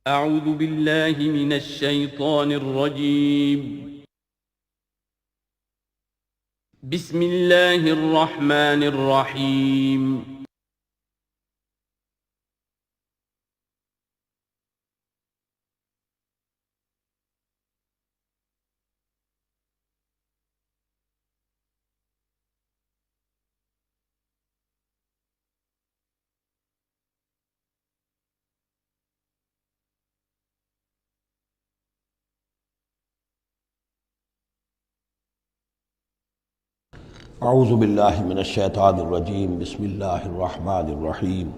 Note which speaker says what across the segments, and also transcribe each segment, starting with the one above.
Speaker 1: اعوذ باللہ من الشیطان الرجیم بسم اللہ الرحمن الرحیم
Speaker 2: اعوذ باللہ من الشیطان الرجیم بسم اللہ الرحمن الرحیم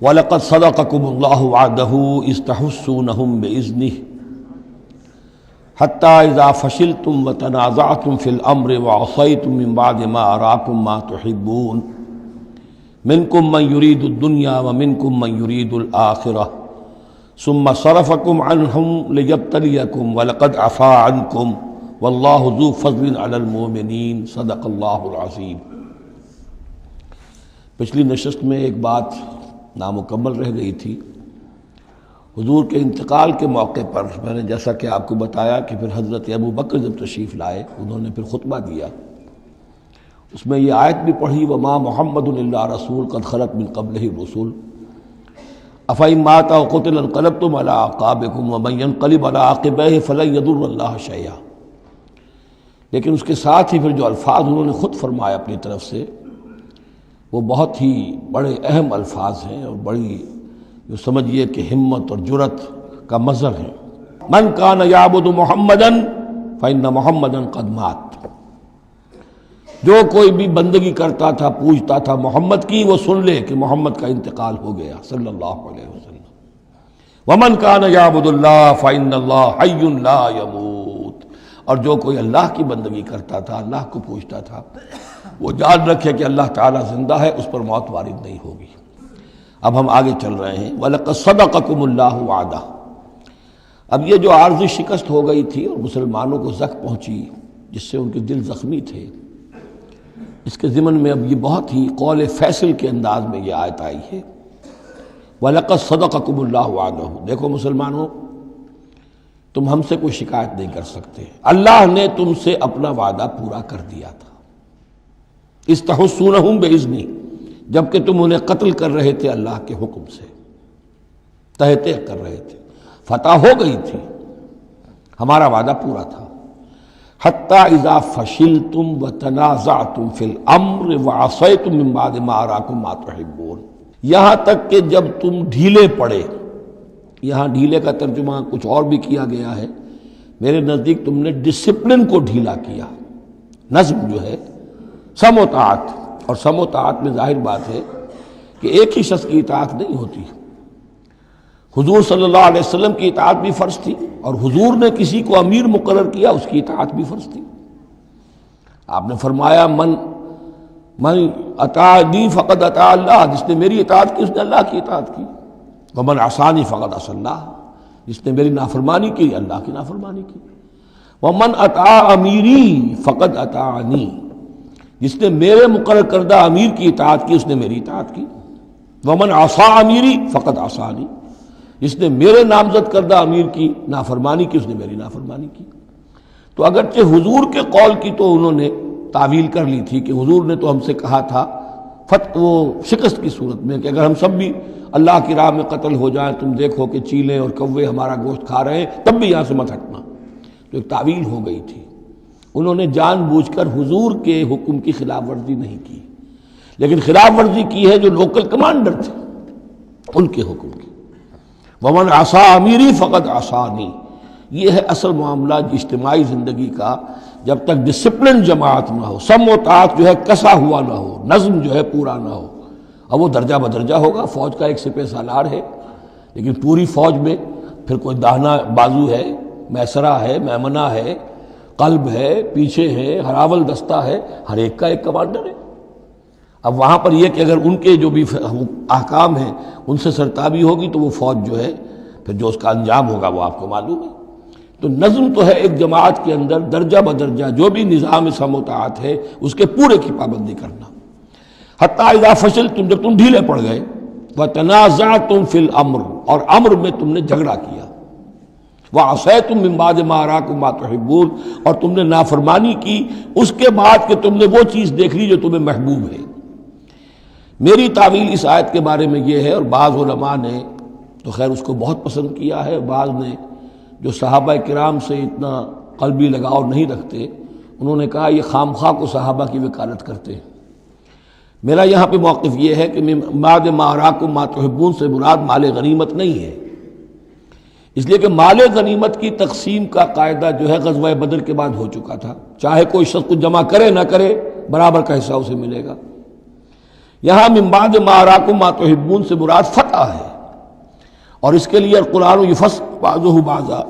Speaker 2: وَلَقَدْ صَدَقَكُمُ اللَّهُ وَعْدَهُ إِذْ تَحُسُّونَهُم بِإِذْنِهِ حَتَّى إِذَا فَشِلْتُمْ وَتَنَازَعْتُمْ فِي الْأَمْرِ وَعَصَيْتُمْ مِنْ بَعْدِ مَا أَرَاكُمْ مَا تُحِبُّونَ مِنْكُمْ مَنْ يُرِيدُ الدُّنْيَا وَمِنْكُمْ مَنْ يُرِيدُ الْآخِرَةَ ثُمَّ صَرَفَكُمْ عَنْهُمْ لِيَبْتَلِيَكُمْ وَلَقَدْ عَفَا عَنْكُمْ واللہ ذو فضل علی المؤمنین صدق اللہ العظیم۔ پچھلی نشست میں ایک بات نامکمل رہ گئی تھی۔ حضور کے انتقال کے موقع پر میں نے جیسا کہ آپ کو بتایا کہ پھر حضرت ابو بکر جب تشریف لائے انہوں نے پھر خطبہ دیا، اس میں یہ آیت بھی پڑھی وما محمد الا رسول قد خلت من قبلہ الرسل افإن مات أو قتل انقلبتم علی اعقابکم ومن ينقلب علی عقبیہ فلن یضر اللہ شیئا۔ لیکن اس کے ساتھ ہی پھر جو الفاظ انہوں نے خود فرمایا اپنی طرف سے وہ بہت ہی بڑے اہم الفاظ ہیں اور بڑی جو سمجھیے کہ ہمت اور جرت کا مظہر ہے۔ من کان یعبد محمدا فإن محمدا قد مات، جو کوئی بھی بندگی کرتا تھا پوجتا تھا محمد کی وہ سن لے کہ محمد کا انتقال ہو گیا صلی اللہ علیہ وسلم۔ ومن کان یعبد اللہ فإن اللہ حی لا یموت، اور جو کوئی اللہ کی بندگی کرتا تھا اللہ کو پوچھتا تھا وہ جان رکھے کہ اللہ تعالیٰ زندہ ہے، اس پر موت وارد نہیں ہوگی۔ اب ہم آگے چل رہے ہیں وَلَقَدْ صَدَقَكُمُ اللَّهُ وَعْدَهُ۔ اب یہ جو عارضی شکست ہو گئی تھی اور مسلمانوں کو زخم پہنچی جس سے ان کے دل زخمی تھے، اس کے ضمن میں اب یہ بہت ہی قول فیصل کے انداز میں یہ آیت آئی ہے وَلَقَدْ صَدَقَكُمُ اللَّهُ وَعْدَهُ۔ دیکھو مسلمانوں، تم ہم سے کوئی شکایت نہیں کر سکتے، اللہ نے تم سے اپنا وعدہ پورا کر دیا تھا۔ اِذْ تَحُسُّونَهُم بِإِذْنِهِ، جبکہ تم انہیں قتل کر رہے تھے اللہ کے حکم سے، تہتے کر رہے تھے، فتح ہو گئی تھی، ہمارا وعدہ پورا تھا۔ حَتَّى إِذَا فَشِلْتُمْ وَتَنَازَعْتُمْ فِي الْأَمْرِ وَعَصَيْتُمْ مِنْ بَعْدِ مَا أَرَاكُمْ مَا تُحِبُّونَ، یہاں تک کہ جب تم ڈھیلے پڑے، یہاں ڈھیلے کا ترجمہ کچھ اور بھی کیا گیا ہے، میرے نزدیک تم نے ڈسپلن کو ڈھیلا کیا۔ نظم جو ہے سم و طاعت، اور سم و طاعت میں ظاہر بات ہے کہ ایک ہی شخص کی اطاعت نہیں ہوتی۔ حضور صلی اللہ علیہ وسلم کی اطاعت بھی فرض تھی، اور حضور نے کسی کو امیر مقرر کیا اس کی اطاعت بھی فرض تھی۔ آپ نے فرمایا من اطاعنی فقد اطاع اللہ، جس نے میری اطاعت کی اس نے اللہ کی اطاعت کی۔ ومن عصانی فقد عصى اللہ، جس نے میری نافرمانی کی اللہ کی نافرمانی کی۔ ومن اطاع امیری فقد اطاعنی، جس نے میرے مقرر کردہ امیر کی اطاعت کی اس نے میری اطاعت کی۔ ومن عصى امیری فقد عصانی، جس نے میرے نامزد کردہ امیر کی نافرمانی کی اس نے میری نافرمانی کی۔ تو اگرچہ حضور کے قول کی تو انہوں نے تعویل کر لی تھی کہ حضور نے تو ہم سے کہا تھا وہ شکست کی صورت میں کہ اگر ہم سب بھی اللہ کی راہ میں قتل ہو جائیں، تم دیکھو کہ چیلیں اور کوے ہمارا گوشت کھا رہے ہیں، تب بھی یہاں سے مت ہٹنا۔ تو ایک تعویل ہو گئی تھی، انہوں نے جان بوجھ کر حضور کے حکم کی خلاف ورزی نہیں کی، لیکن خلاف ورزی کی ہے جو لوکل کمانڈر تھے ان کے حکم کی۔ ومن عصى امیری فقد عصانی، یہ ہے اصل معاملہ اجتماعی زندگی کا۔ جب تک ڈسپلن جماعت نہ ہو، سم و طاعت جو ہے کسا ہوا نہ ہو، نظم جو ہے پورا نہ ہو، اب وہ درجہ بدرجہ ہوگا۔ فوج کا ایک سپہ سالار ہے، لیکن پوری فوج میں پھر کوئی داہنا بازو ہے، میسرہ ہے، میمنہ ہے، قلب ہے، پیچھے ہے، ہراول دستہ ہے، ہر ایک کا ایک کمانڈر ہے۔ اب وہاں پر یہ کہ اگر ان کے جو بھی احکام ہیں ان سے سرتابی ہوگی تو وہ فوج جو ہے پھر جو اس کا انجام ہوگا وہ آپ کو معلوم ہے۔ تو نظم تو ہے ایک جماعت کے اندر درجہ بدرجہ جو بھی نظام سم و طاعت ہے اس کے پورے کی پابندی کرنا۔ حتیٰ اذا فشلتم، جب تم ڈھیلے پڑ گئے، وَتَنَازَعْتُمْ فِي الْأَمْرِ، اور امر میں تم نے جھگڑا کیا، وَعَصَيْتُمْ مِن بَعْدِ مَا أَرَاكُمْ مَا تُحِبُّونَ، اور تم نے نافرمانی کی اس کے بعد کہ تم نے وہ چیز دیکھ لی جو تمہیں محبوب ہے۔ میری تعویل اس آیت کے بارے میں یہ ہے، اور بعض علماء نے تو خیر اس کو بہت پسند کیا ہے، بعض نے جو صحابہ کرام سے اتنا قلبی لگاؤ نہیں رکھتے انہوں نے کہا یہ خام خواہ کو صحابہ کی وکالت کرتے ہیں۔ میرا یہاں پہ موقف یہ ہے کہ من بعد ما اراکم ما تحبون سے مراد مال غنیمت نہیں ہے، اس لیے کہ مال غنیمت کی تقسیم کا قاعدہ جو ہے غزوہ بدر کے بعد ہو چکا تھا، چاہے کوئی شخص کو جمع کرے نہ کرے برابر کا حصہ اسے ملے گا۔ یہاں من بعد ما اراکم ما تحبون سے مراد فتح ہے، اور اس کے لیے قرآن یفصل بعضہ بعضا،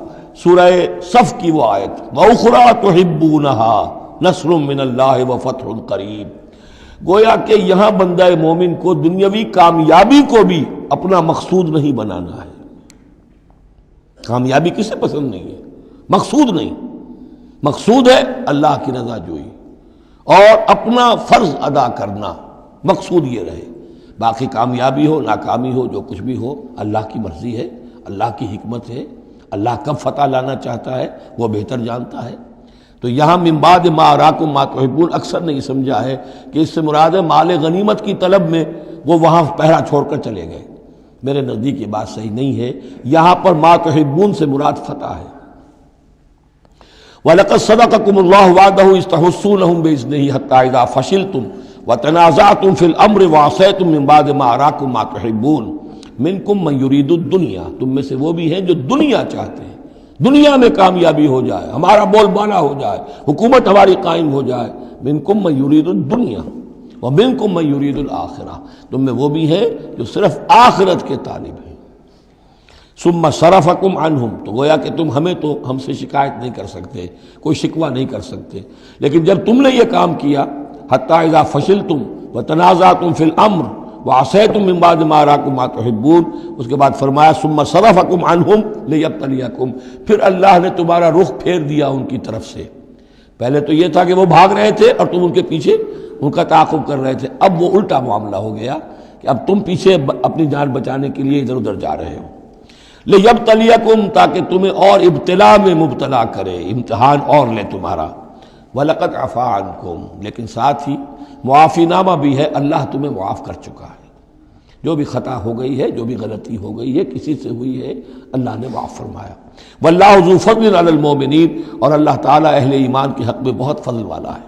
Speaker 2: سورہ صف کی وہ آیت وَأُخْرَىٰ تُحِبُّونَهَا نَصْرٌ مِّنَ اللَّهِ وَفَتْحٌ قَرِیب، گویا کہ یہاں بندہ مومن کو دنیاوی کامیابی کو بھی اپنا مقصود نہیں بنانا ہے۔ کامیابی کسے پسند نہیں ہے؟ مقصود نہیں، مقصود ہے اللہ کی رضا جوئی اور اپنا فرض ادا کرنا، مقصود یہ رہے، باقی کامیابی ہو ناکامی ہو جو کچھ بھی ہو اللہ کی مرضی ہے، اللہ کی حکمت ہے، اللہ کب فتح لانا چاہتا ہے وہ بہتر جانتا ہے۔ تو یہاں من بعد ما اراکم ما تحبون اکثر نے یہ سمجھا ہے کہ اس سے مراد ہے مال غنیمت کی طلب میں وہ وہاں پہرا چھوڑ کر چلے گئے، میرے نزدیک یہ بات صحیح نہیں ہے، یہاں پر ما تحبون سے مراد فتح ہے۔ وَلَقَدْ صَدَقَكُمُ اللَّهُ وَعْدَهُ إِذْ تَحُسُّونَهُم بِإِذْنِهِ حَتَّىٰ إِذَا فَشِلْتُمْ وَتَنَازَعْتُمْ فِي الْأَمْرِ وَعَصَيْتُم مِّن بَعْدِ مَا أَرَاكُم مَّا تُحِبُّونَ مِنكُم مَّن يُرِيدُ الدُّنْيَا، تم میں سے وہ بھی ہیں جو دنیا چاہتے ہیں، دنیا میں کامیابی ہو جائے، ہمارا بول بالا ہو جائے، حکومت ہماری قائم ہو جائے۔ منکم من یرید الدنیا ومنکم من یرید الآخرہ، تم میں وہ بھی ہیں جو صرف آخرت کے طالب ہیں۔ ثم صرفکم عنہم، تو گویا کہ تم ہمیں تو ہم سے شکایت نہیں کر سکتے، کوئی شکوہ نہیں کر سکتے، لیکن جب تم نے یہ کام کیا حتی اذا فشلتم وتنازعتم فی الامر وعصیتم من بعد ما اراکم ما تحبون، اس کے بعد فرمایا ثم صرفکم عنہم لیبتلیکم، پھر اللہ نے تمہارا رخ پھیر دیا ان کی طرف سے۔ پہلے تو یہ تھا کہ وہ بھاگ رہے تھے اور تم ان کے پیچھے ان کا تعاقب کر رہے تھے، اب وہ الٹا معاملہ ہو گیا کہ اب تم پیچھے اپنی جان بچانے کے لیے ادھر ادھر جا رہے ہو۔ لیبتلیکم، تاکہ تمہیں اور ابتلا میں مبتلا کرے، امتحان اور لے تمہارا۔ وَلَقَدْ عَفَا عَنْكُمْ، لیکن ساتھ ہی معافی نامہ بھی ہے، اللہ تمہیں معاف کر چکا ہے، جو بھی خطا ہو گئی ہے، جو بھی غلطی ہو گئی ہے، کسی سے ہوئی ہے، اللہ نے معاف فرمایا۔ وَاللَّهُ ذُو فَضْلٍ عَلَى الْمُؤْمِنِينَ، اور اللہ تعالیٰ اہل ایمان کے حق میں بہت فضل والا ہے۔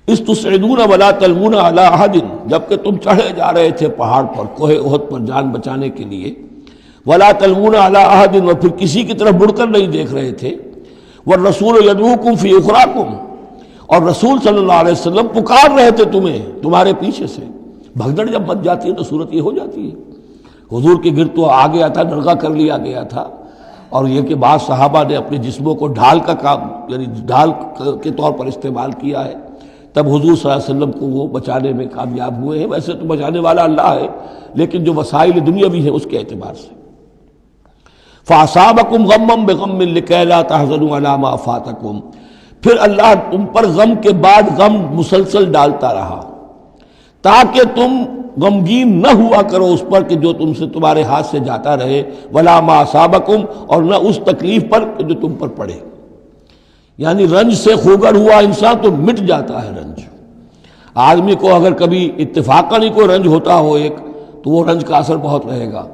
Speaker 2: اِذْ تُصْعِدُونَ وَلَا تَلْوُونَ عَلَىٰ أَحَدٍ، جبکہ تم چڑھے جا رہے تھے پہاڑ پر، کوہ احد پر جان بچانے کے لیے، وَلَا تَلْوُونَ عَلَىٰ أَحَدٍ، اور پھر کسی کی طرف مڑ کر نہیں دیکھ رہے تھے، وَالرَّسُولُ يَدْعُوكُمْ فِي أُخْرَاكُمْ، اور رسول صلی اللہ علیہ وسلم پکار رہے تھے تمہیں تمہارے پیچھے سے۔ بھگدڑ جب مچ جاتی ہے تو صورت یہ ہو جاتی ہے۔ حضور کے گرد تو آ گیا تھا، نرغہ کر لیا گیا تھا، اور یہ کہ بعض صحابہ نے اپنے جسموں کو ڈھال کا کام، یعنی ڈھال کے طور پر استعمال کیا ہے، تب حضور صلی اللہ علیہ وسلم کو وہ بچانے میں کامیاب ہوئے ہیں۔ ویسے تو بچانے والا اللہ ہے، لیکن جو وسائل دنیاوی ہیں اس کے اعتبار سے۔ فَأَصَابَكُمْ غَمًّا بِغَمٍّ لِكَيْ لَا تَحْزَنُوا عَلَىٰ مَا فَاتَكُمْ، پھر اللہ تم پر غم کے بعد غم مسلسل ڈالتا رہا تاکہ تم غمگین نہ ہوا کرو اس پر کہ جو تم سے تمہارے ہاتھ سے جاتا رہے، وَلَا مَا أَصَابَكُمْ، اور نہ اس تکلیف پر جو تم پر پڑے۔ یعنی رنج سے خوگر ہوا انسان تو مٹ جاتا ہے رنج۔ آدمی کو اگر کبھی اتفاقاً ہی کوئی رنج ہوتا ہو ایک تو وہ رنج کا اثر بہت رہے گا،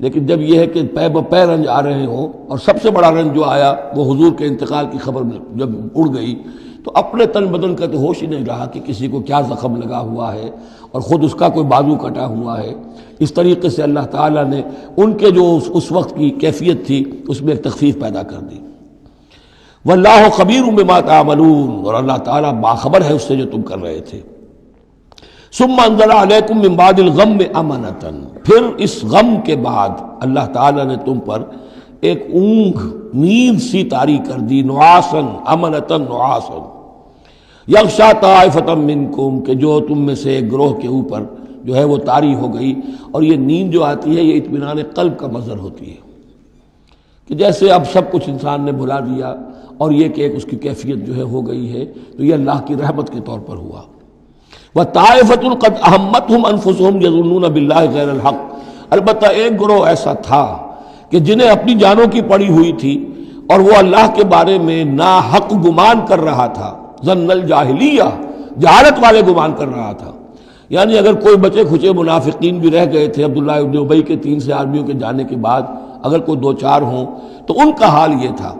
Speaker 2: لیکن جب یہ ہے کہ پے بپے رنج آ رہے ہوں، اور سب سے بڑا رنج جو آیا وہ حضور کے انتقال کی خبر جب اڑ گئی تو اپنے تن بدن کا تو ہوش ہی نہیں رہا کہ کسی کو کیا زخم لگا ہوا ہے اور خود اس کا کوئی بازو کٹا ہوا ہے۔ اس طریقے سے اللہ تعالیٰ نے ان کے جو اس وقت کی کیفیت تھی اس میں ایک تخفیف پیدا کر دی۔ واللہ خبیر بما تعملون، اور اللہ تعالیٰ باخبر ہے اس سے جو تم کر رہے تھے۔ ثم انزل علیکم من بعد الغم امنۃ، پھر اس غم کے بعد اللہ تعالیٰ نے تم پر ایک اونگ، نیند سی طاری کر دی، نعاسن امنۃ نعاسن یغشا طائفۃ منکم، کہ جو تم میں سے ایک گروہ کے اوپر جو ہے وہ طاری ہو گئی۔ اور یہ نیند جو آتی ہے یہ اطمینان قلب کا مظہر ہوتی ہے، کہ جیسے اب سب کچھ انسان نے بھلا دیا اور یہ کہ ایک اس کی کیفیت جو ہے ہو گئی ہے، تو یہ اللہ کی رحمت کے طور پر ہوا۔ وَطَائِفَةٌ قَدْ أَهَمَّتْهُمْ أَنفُسُهُمْ يَظُنُّونَ بِاللَّهِ غَيْرَ الْحَقِّ، البتہ ایک گروہ ایسا تھا کہ جنہیں اپنی جانوں کی پڑی ہوئی تھی اور وہ اللہ کے بارے میں ناحق گمان کر رہا تھا، ظن الجاہلیہ، جہالت والے گمان کر رہا تھا. یعنی اگر کوئی بچے کھچے منافقین بھی رہ گئے تھے عبداللہ ابن ابی کے 3 سے آدمیوں کے جانے کے بعد، اگر کوئی 2-4 ہوں تو ان کا حال یہ تھا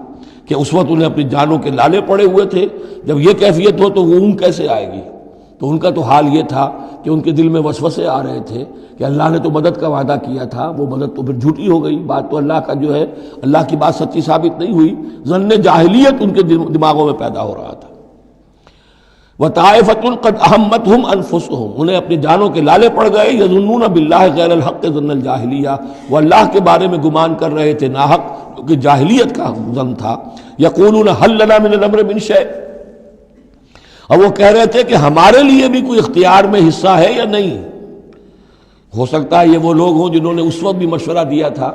Speaker 2: کہ اس وقت انہیں اپنی جانوں کے لالے پڑے ہوئے تھے. جب یہ کیفیت ہو تو وہ اون کیسے آئے گی؟ تو ان کا تو حال یہ تھا کہ ان کے دل میں وسوسے آ رہے تھے کہ اللہ نے تو مدد کا وعدہ کیا تھا، وہ مدد تو پھر جھوٹی ہو گئی، بات تو اللہ کا جو ہے اللہ کی بات سچی ثابت نہیں ہوئی. ظن جاہلیت ان کے دماغوں میں پیدا ہو رہا تھا. وَطَائِفَةٌ قَدْ أَهَمَّتْهُمْ أَنفُسُهُمْ، انہیں اپنی جانوں کے لالے پڑ گئے. يَظُنُّونَ بِاللَّهِ غَيْرَ الْحَقِّ ظَنَّ الْجَاهِلِيَّةِ، وہ اللہ کے بارے میں گمان کر رہے تھے ناحق، کیونکہ جاہلیت کا ظن تھا. يَقُولُونَ هَلْ لَنَا مِنَ الْأَمْرِ مِنْ شَيْءٍ، اور وہ کہہ رہے تھے کہ ہمارے لیے بھی کوئی اختیار میں حصہ ہے یا نہیں. ہو سکتا ہے یہ وہ لوگ ہوں جنہوں نے اس وقت بھی مشورہ دیا تھا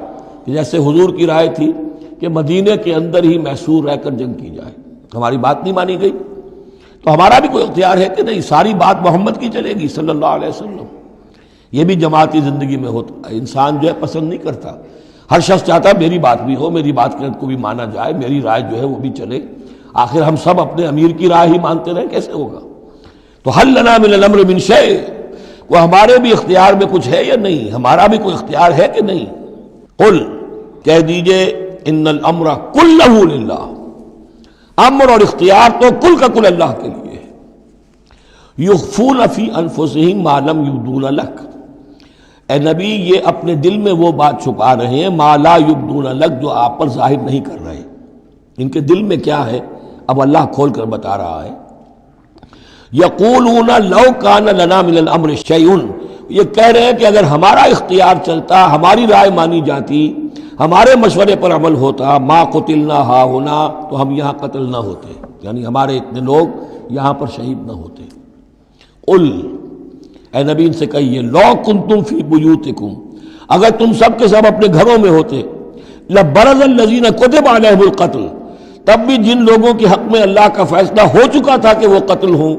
Speaker 2: کہ جیسے حضور کی رائے تھی کہ مدینے کے اندر ہی محصور رہ کر جنگ کی جائے، ہماری بات نہیں مانی گئی تو ہمارا بھی کوئی اختیار ہے کہ نہیں، ساری بات محمد کی چلے گی صلی اللہ علیہ وسلم. یہ بھی جماعتی زندگی میں ہوتا ہے، انسان جو ہے پسند نہیں کرتا، ہر شخص چاہتا ہے میری بات بھی ہو، میری بات کو بھی مانا جائے، میری رائے جو ہے وہ بھی چلے. آخر ہم سب اپنے امیر کی رائے ہی مانتے رہیں، کیسے ہوگا؟ تو حل لنا من الامر من شیء، وہ ہمارے بھی اختیار میں کچھ ہے یا نہیں، ہمارا بھی کوئی اختیار ہے کہ نہیں. قل، کہہ دیجئے، ان الامر کلہ للہ، امر اور اختیار تو کل کا کل اللہ کے لیے ہے. یخفون فی انفسہم ما لم یبدون لک، اے نبی یہ اپنے دل میں وہ بات چھپا رہے ہیں ما لا یبدون لک، جو آپ پر ظاہر نہیں کر رہے. ان کے دل میں کیا ہے اب اللہ کھول کر بتا رہا ہے. یقولون لو کان لنا من الامر شیء، یہ کہہ رہے ہیں کہ اگر ہمارا اختیار چلتا، ہماری رائے مانی جاتی، ہمارے مشورے پر عمل ہوتا، ما قتلنا ہاہنا، تو ہم یہاں قتل نہ ہوتے، یعنی ہمارے اتنے لوگ یہاں پر شہید نہ ہوتے. قل، اے نبی ان سے کہیے، لو کنتم فی بیوتکم، اگر تم سب کے سب اپنے گھروں میں ہوتے، لبرز الذین کتب علیہم القتل، تب بھی جن لوگوں کے حق میں اللہ کا فیصلہ ہو چکا تھا کہ وہ قتل ہوں،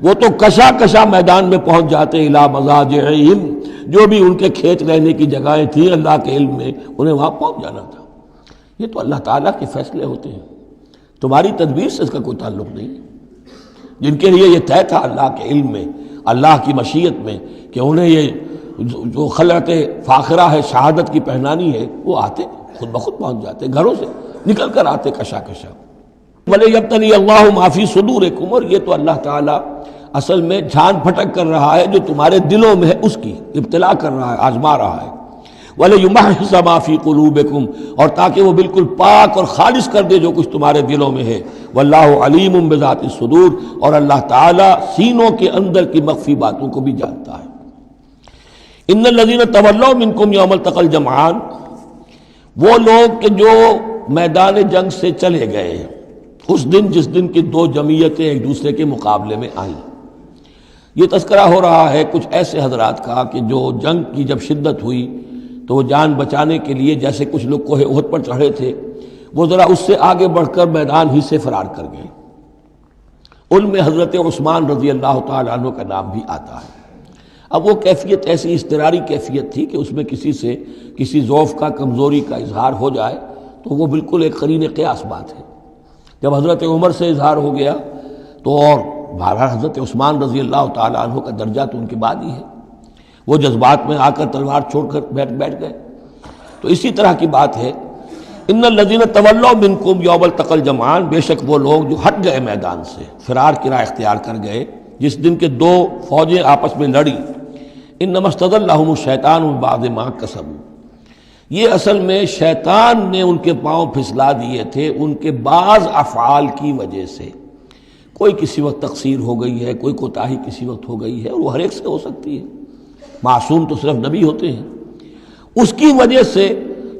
Speaker 2: وہ تو کشا کشا میدان میں پہنچ جاتے، الی مضاجعہم، جو بھی ان کے کھیت رہنے کی جگہیں تھیں اللہ کے علم میں، انہیں وہاں پہنچ جانا تھا. یہ تو اللہ تعالیٰ کے فیصلے ہوتے ہیں، تمہاری تدبیر سے اس کا کوئی تعلق نہیں. جن کے لیے یہ طے تھا اللہ کے علم میں، اللہ کی مشیت میں، کہ انہیں یہ جو خلعت فاخرہ ہے، شہادت کی پہنانی ہے، وہ آتے خود بخود پہنچ جاتے، گھروں سے نکل کر آتے کشا کشا. وَلِيَبْتَلِيَ اللَّهُ مَا فِي صُدُورِكُمْ، اور یہ تو اللہ تعالیٰ اصل میں جھان پھٹک کر رہا ہے جو تمہارے دلوں میں ہے، اس کی ابتلا کر رہا ہے، آزما رہا ہے. وَلِيُمَحِّصَ مَا فِي قُلُوبِكُمْ، اور تاکہ وہ بالکل پاک اور خالص کر دے جو کچھ تمہارے دلوں میں ہے. وَاللَّهُ عَلِيمٌ بِذَاتِ الصُّدُورِ، اور اللہ تعالیٰ سینوں کے اندر کی مخفی باتوں کو بھی جانتا ہے. ان الذین تولوا منکم یوم التقى الجمعان، وہ لوگ کہ جو میدان جنگ سے چلے گئے اس دن جس دن کی 2 جمعیتیں ایک دوسرے کے مقابلے میں آئیں. یہ تذکرہ ہو رہا ہے کچھ ایسے حضرات کا کہ جو جنگ کی جب شدت ہوئی تو وہ جان بچانے کے لیے، جیسے کچھ لوگ کوہ احد پر چڑھے تھے، وہ ذرا اس سے آگے بڑھ کر میدان ہی سے فرار کر گئے. ان میں حضرت عثمان رضی اللہ تعالیٰ عنہ کا نام بھی آتا ہے. اب وہ کیفیت ایسی اضطراری کیفیت تھی کہ اس میں کسی سے کسی ضعف کا، کمزوری کا اظہار ہو جائے تو وہ بالکل ایک قرین قیاس بات ہے. جب حضرت عمر سے اظہار ہو گیا تو اور بہرحال حضرت عثمان رضی اللہ تعالیٰ عنہ کا درجہ تو ان کے بعد ہی ہے، وہ جذبات میں آ کر تلوار چھوڑ کر بیٹھ گئے. تو اسی طرح کی بات ہے. ان الذین تولوا منکم یوم التقى الجمعان، بے شک وہ لوگ جو ہٹ گئے میدان سے، فرار کی راہ اختیار کر گئے جس دن کے 2 فوجیں آپس میں لڑی. انما استزلهم الشیطان من بعد ما کسبوا، یہ اصل میں شیطان نے ان کے پاؤں پھسلا دیے تھے ان کے بعض افعال کی وجہ سے. کوئی کسی وقت تقصیر ہو گئی ہے، کوئی کوتاہی کسی وقت ہو گئی ہے، اور وہ ہر ایک سے ہو سکتی ہے، معصوم تو صرف نبی ہوتے ہیں. اس کی وجہ سے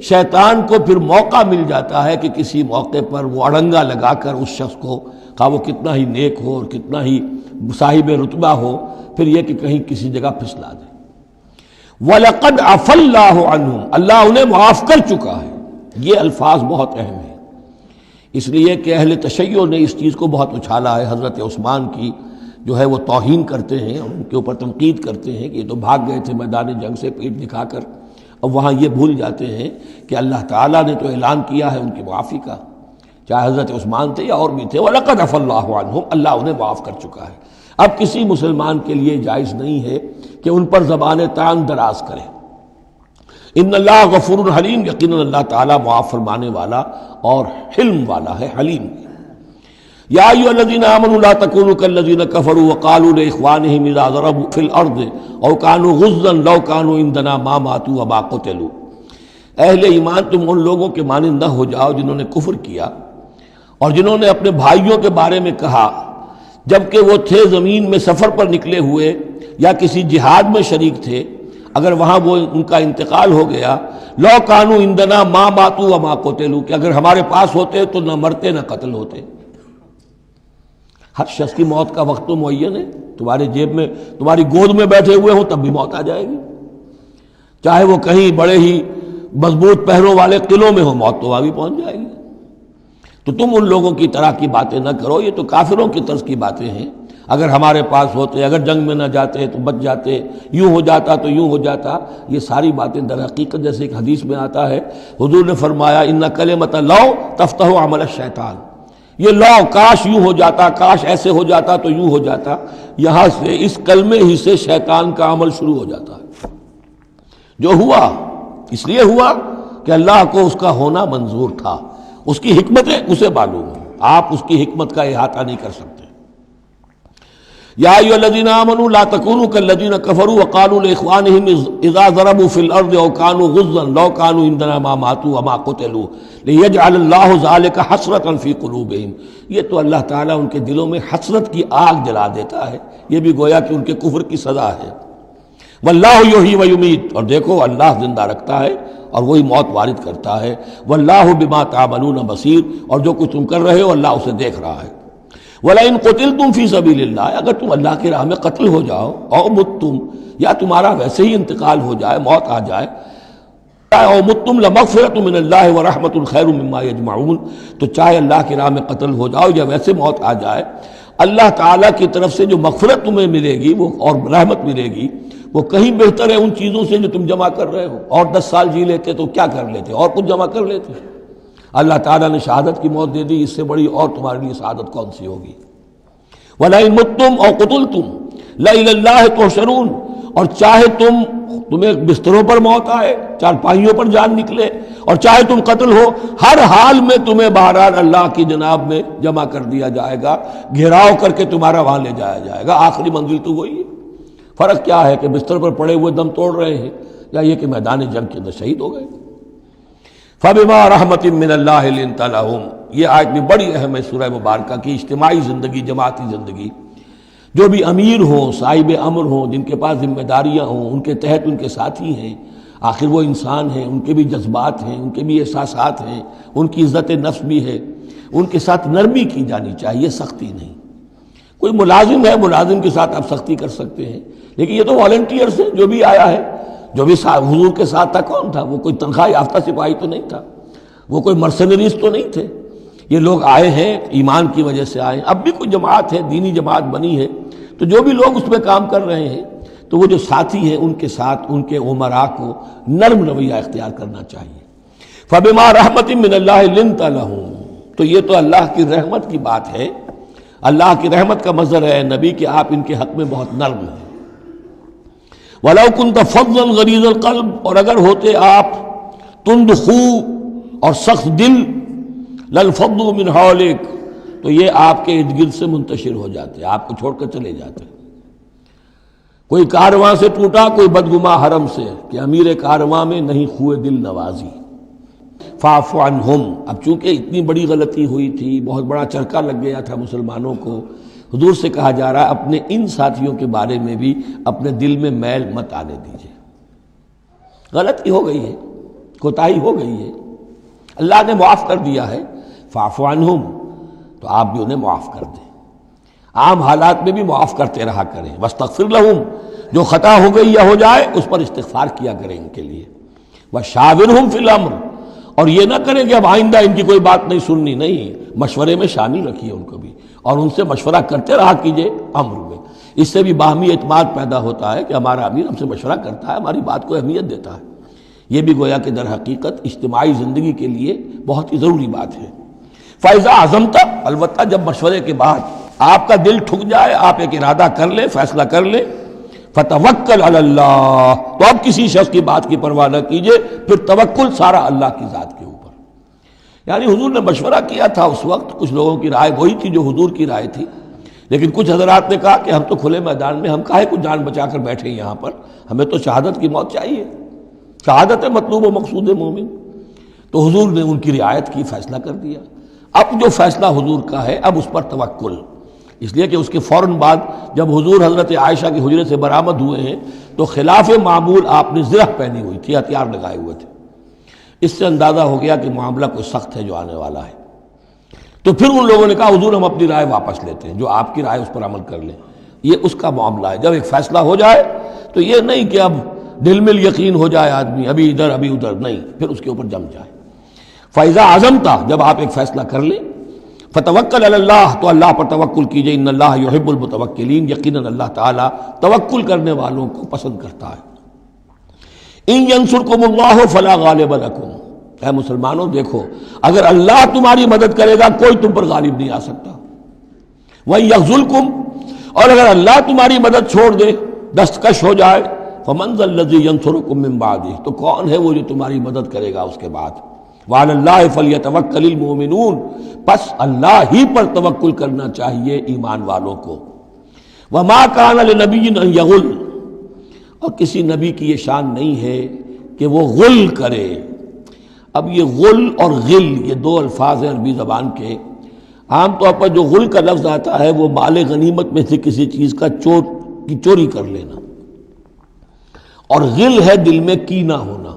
Speaker 2: شیطان کو پھر موقع مل جاتا ہے کہ کسی موقع پر وہ اڑنگا لگا کر اس شخص کو، خواہ وہ کتنا ہی نیک ہو اور کتنا ہی صاحب رتبہ ہو، پھر یہ کہ کہیں کسی جگہ پھسلا دے. وَلَقَدْ عَفَا اللَّهُ عَنْهُمْ، اللہ انہیں معاف کر چکا ہے. یہ الفاظ بہت اہم ہیں، اس لیے کہ اہل تشیع نے اس چیز کو بہت اچھالا ہے. حضرت عثمان کی جو ہے وہ توہین کرتے ہیں اور ان کے اوپر تنقید کرتے ہیں کہ یہ تو بھاگ گئے تھے میدان جنگ سے پیٹ دکھا کر، اب وہاں یہ بھول جاتے ہیں کہ اللہ تعالیٰ نے تو اعلان کیا ہے ان کی معافی کا، چاہے حضرت عثمان تھے یا اور بھی تھے، وَلَقَدْ عَفَا اللَّهُ عَنْهُمْ، اللہ انہیں معاف کر چکا ہے۔ اب کسی مسلمان کے لیے جائز نہیں ہے کہ ان پر زبان تان دراز کرے۔ ان اللہ غفور حلیم، یقیناً اللہ تعالیٰ معاف فرمانے والا اور حلم والا ہے، حلیم۔ یا ایھا الذین آمنوا لا تکونوا کالذین کفروا وقالوا لاخوانہم اذا ضربوا فی الارض او کانوا غزا لو کانوا عندنا ما ماتوا وما قتلوا، اہل ایمان تم ان لوگوں کے مانند نہ ہو جاؤ جنہوں نے کفر کیا اور جنہوں نے اپنے بھائیوں کے بارے میں کہا جبکہ وہ تھے زمین میں سفر پر نکلے ہوئے یا کسی جہاد میں شریک تھے، اگر وہاں وہ ان کا انتقال ہو گیا، لو کانوا عندنا ما ماتوا وما قتلوا، کہ اگر ہمارے پاس ہوتے تو نہ مرتے نہ قتل ہوتے۔ ہر شخص کی موت کا وقت تو معین ہے، تمہارے جیب میں، تمہاری گود میں بیٹھے ہوئے ہوں تب بھی موت آ جائے گی، چاہے وہ کہیں بڑے ہی مضبوط پہروں والے قلعوں میں ہو، موت تو وہاں بھی پہنچ جائے گی۔ تو تم ان لوگوں کی طرح کی باتیں نہ کرو، یہ تو کافروں کی طرز کی باتیں ہیں، اگر ہمارے پاس ہوتے، اگر جنگ میں نہ جاتے تو بچ جاتے، یوں ہو جاتا تو یوں ہو جاتا، یہ ساری باتیں در حقیقت جیسے ایک حدیث میں آتا ہے، حضور نے فرمایا ان کلمۃ لو تفتح عمل الشیطان، یہ لو کاش یوں ہو جاتا، کاش ایسے ہو جاتا تو یوں ہو جاتا، یہاں سے اس کلمے ہی سے شیطان کا عمل شروع ہو جاتا ہے۔ جو ہوا اس لیے ہوا کہ اللہ کو اس کا ہونا منظور تھا، اس کی حکمتیں اسے معلوم ہیں، آپ اس کی حکمت کا احاطہ نہیں کر سکتے۔ یا ایھا الذین آمنوا لا تکونوا کالذین کفروا وقالوا لاخوانہم اذا ضربوا فی الارض او کانوا غزا لو کانوا عندنا ما ماتوا وما قتلوا لیجعل اللہ ذلک حسرۃ فی قلوبہم، یہ تو اللہ تعالیٰ ان کے دلوں میں حسرت کی آگ جلا دیتا ہے، یہ بھی گویا کہ ان کے کفر کی سزا ہے۔ واللہ یحیی و یمیت، اور دیکھو اللہ زندہ رکھتا ہے اور وہی موت وارد کرتا ہے۔ واللہ بما تعملون بصیر، اور جو کچھ تم کر رہے ہو اللہ اسے دیکھ رہا ہے۔ وَلَئِن قُتِلْتُمْ فِي سَبِيلِ اللَّهِ، اگر تم اللہ کی راہ میں قتل ہو جاؤ، او متم، یا تمہارا ویسے ہی انتقال ہو جائے، موت آ جائے، او متم لمغفرۃ من اللہ ورحمۃ خیر مما یجمعون، تو چاہے اللہ کی راہ میں قتل ہو جاؤ یا ویسے موت آ جائے، اللہ تعالیٰ کی طرف سے جو مغفرت تمہیں ملے گی وہ اور رحمت ملے گی وہ کہیں بہتر ہے ان چیزوں سے جو تم جمع کر رہے ہو۔ اور 10 سال جی لیتے تو کیا کر لیتے، اور کچھ جمع کر لیتے، اللہ تعالیٰ نے شہادت کی موت دے دی، اس سے بڑی اور تمہارے لیے سعادت کون سی ہوگی۔ وَلَئِن مُتُّمْ أَوْ قُتِلْتُمْ لَإِلَى اللَّهِ تُحْشَرُونَ، اور چاہے تمہیں بستروں پر موت آئے، چارپائیوں پر جان نکلے، اور چاہے تم قتل ہو، ہر حال میں تمہیں بہرحال اللہ کی جناب میں جمع کر دیا جائے گا، گھیراؤ کر کے تمہارا وہاں لے جایا جائے گا، آخری منزل تو وہی ہے۔ فرق کیا ہے کہ بستر پر پڑے ہوئے دم توڑ رہے ہیں یا یہ کہ میدان جنگ کے اندر شہید ہو گئے۔ فَبِمَا رَحْمَةٍ مِّنَ اللَّهِ لِنتَ لَهُمْ، یہ آیت بھی بڑی اہم ہے سورہ مبارکہ کی، اجتماعی زندگی، جماعتی زندگی، جو بھی امیر ہوں، صاحب امر ہوں، جن کے پاس ذمہ داریاں ہوں، ان کے تحت ان کے ساتھی ہیں، آخر وہ انسان ہیں، ان کے بھی جذبات ہیں، ان کے بھی احساسات ہیں، ان کی عزت نفس بھی ہے، ان کے ساتھ نرمی کی جانی چاہیے، سختی نہیں۔ کوئی ملازم ہے، ملازم کے ساتھ آپ سختی کر سکتے ہیں، لیکن یہ تو والنٹیئرس ہے، جو بھی آیا ہے، جو بھی حضور کے ساتھ تھا، کون تھا وہ؟ کوئی تنخواہ یافتہ سپاہی تو نہیں تھا، وہ کوئی مرسنریز تو نہیں تھے، یہ لوگ آئے ہیں ایمان کی وجہ سے آئے ہیں۔ اب بھی کوئی جماعت ہے، دینی جماعت بنی ہے، تو جو بھی لوگ اس میں کام کر رہے ہیں تو وہ جو ساتھی ہیں ان کے ساتھ ان کے امراء کو نرم رویہ اختیار کرنا چاہیے۔ فَبِمَا رَحْمَةٍ مِّنَ اللَّهِ لِنتَ لَهُمْ، تو یہ تو اللہ کی رحمت کی بات ہے، اللہ کی رحمت کا مظہر ہے نبی کہ آپ ان کے حق میں بہت نرم ہیں۔ وَلَوْ كُنْتَ فَظًّا غَلِيظَ الْقَلْبِ، اور اگر ہوتے آپ تند خو اور سخت دل، لَانفَضُّوا مِنْ حَوْلِكَ، تو یہ آپ کے ارد گرد سے منتشر ہو جاتے، آپ کو چھوڑ کر چلے جاتے۔ کوئی کارواں سے ٹوٹا، کوئی بدگما حرم سے، کہ امیر کارواں میں نہیں خوئے دل نوازی۔ فاعف عنہم، اب چونکہ اتنی بڑی غلطی ہوئی تھی، بہت بڑا چرکا لگ گیا تھا مسلمانوں کو، حضور سے کہا جا رہا ہے اپنے ان ساتھیوں کے بارے میں بھی اپنے دل میں میل مت آنے دیجیے، غلطی ہو گئی ہے، کوتاہی ہو گئی ہے، اللہ نے معاف کر دیا ہے، فاعف عنہم، تو آپ بھی انہیں معاف کر دیں، عام حالات میں بھی معاف کرتے رہا کریں۔ واستغفر لہم، جو خطا ہو گئی یا ہو جائے اس پر استغفار کیا کریں ان کے لیے۔ وشاورہم فی الامر، اور یہ نہ کریں کہ اب آئندہ ان کی کوئی بات نہیں سننی، نہیں، مشورے میں شامل رکھیے ان کو بھی، اور ان سے مشورہ کرتے رہا کیجیے امر میں، اس سے بھی باہمی اعتماد پیدا ہوتا ہے کہ ہمارا امیر ہم سے مشورہ کرتا ہے، ہماری بات کو اہمیت دیتا ہے۔ یہ بھی گویا کہ در حقیقت اجتماعی زندگی کے لیے بہت ہی ضروری بات ہے۔ فَإِذَا عَزَمْتَ، البتہ جب مشورے کے بعد آپ کا دل ٹھک جائے، آپ ایک ارادہ کر لیں، فیصلہ کر لیں، فَتَوَكَّلْ عَلَى اللَّهِ، تو اب کسی شخص کی بات کی پرواہ نہ کیجئے، پھر توکل سارا اللہ کی ذات کے اوپر۔ یعنی حضور نے مشورہ کیا تھا اس وقت، کچھ لوگوں کی رائے وہی تھی جو حضور کی رائے تھی، لیکن کچھ حضرات نے کہا کہ ہم تو کھلے میدان میں، ہم کاہے کو جان بچا کر بیٹھے یہاں پر، ہمیں تو شہادت کی موت چاہیے، شہادت مطلوب و مقصود مومن۔ تو حضور نے ان کی رعایت کی، فیصلہ کر دیا۔ اب جو فیصلہ حضور کا ہے، اب اس پر توکل، اس لیے کہ اس کے فوراً بعد جب حضور حضرت عائشہ کے حجرے سے برآمد ہوئے ہیں تو خلاف معمول آپ نے زرہ پہنی ہوئی تھی، ہتھیار لگائے ہوئے تھے۔ اس سے اندازہ ہو گیا کہ معاملہ کوئی سخت ہے جو آنے والا ہے۔ تو پھر ان لوگوں نے کہا حضور ہم اپنی رائے واپس لیتے ہیں، جو آپ کی رائے اس پر عمل کر لیں۔ یہ اس کا معاملہ ہے، جب ایک فیصلہ ہو جائے تو یہ نہیں کہ اب دل میں یقین ہو جائے آدمی، ابھی ادھر ابھی ادھر، نہیں، پھر اس کے اوپر جم جائے۔ فَإِذَا عَزَمْتَ، جب آپ ایک فیصلہ کر لیں، فَتَوَكَّلْ عَلَى اللَّهِ، تو اللہ پر توکل کیجئے، ان اللہ یحب المتوکلین، یقیناً اللہ تعالیٰ توکل کرنے والوں کو پسند کرتا ہے۔ ان ینصرکم اللہ فلا غالب لکم، اے مسلمانوں دیکھو، اگر اللہ تمہاری مدد کرے گا کوئی تم پر غالب نہیں آ سکتا۔ وَإِن یخذلکم، اور اگر اللہ تمہاری مدد چھوڑ دے، دستکش ہو جائے، فمن ذا الذی ینصرکم من بعدہ، تو کون ہے وہ جو تمہاری مدد کرے گا اس کے بعد۔ وعلی اللہ فلیتوکل المؤمنون، پس اللہ ہی پر توکل کرنا چاہیے ایمان والوں کو۔ وما کان لنبی ان یغل، اور کسی نبی کی یہ شان نہیں ہے کہ وہ غل کرے۔ اب یہ غل اور غل، یہ دو الفاظ ہیں عربی زبان کے۔ عام طور پر جو غل کا لفظ آتا ہے وہ مال غنیمت میں سے کسی چیز کا چوری کر لینا، اور غل ہے دل میں کینہ ہونا۔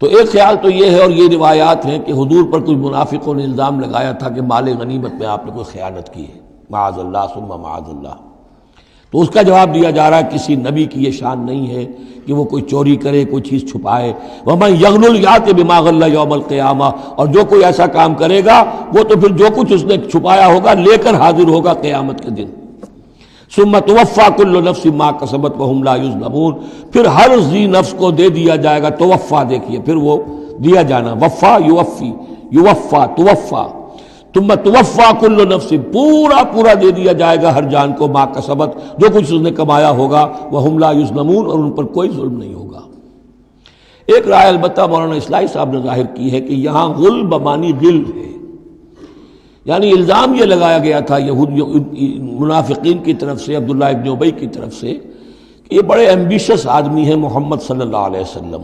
Speaker 2: تو ایک خیال تو یہ ہے، اور یہ روایات ہیں کہ حضور پر کچھ منافقوں نے الزام لگایا تھا کہ مال غنیمت میں آپ نے کوئی خیانت کی ہے، معاذ اللہ ثم معاذ اللہ۔ تو اس کا جواب دیا جا رہا ہے کسی نبی کی یہ شان نہیں ہے کہ وہ کوئی چوری کرے، کوئی چیز چھپائے۔ وَمَن يَغْلُلْ يَأْتِ بِمَا غَلَّ يَوْمَ الْقِيَامَةِ، اور جو کوئی ایسا کام کرے گا وہ تو پھر جو کچھ اس نے چھپایا ہوگا لے کر حاضر ہوگا قیامت کے دن۔ ثُمَّ تُوَفَّىٰ كُلُّ نَفْسٍ مَا كَسَبَتْ وَهُمْ لَا يُظْلَمُونَ، پھر ہر ذی نفس کو دے دیا جائے گا۔ توفا دیکھیے، پھر وہ دیا جانا، وفا یوفی، یوفا توفا، ثم توفا کل نفس، پورا دے دیا جائے گا ہر جان کو، ما کسبت، جو کچھ اس نے کمایا ہوگا، وہم لا یظلمون، اور ان پر کوئی ظلم نہیں ہوگا۔ ایک رائے البتہ مولانا اصلاحی صاحب نے ظاہر کی ہے کہ یہاں غل بمانی غل ہے، یعنی الزام یہ لگایا گیا تھا منافقین کی طرف سے، عبداللہ ابن ابی کی طرف سے، کہ یہ بڑے ایمبیشس آدمی ہیں محمد صلی اللہ علیہ وسلم،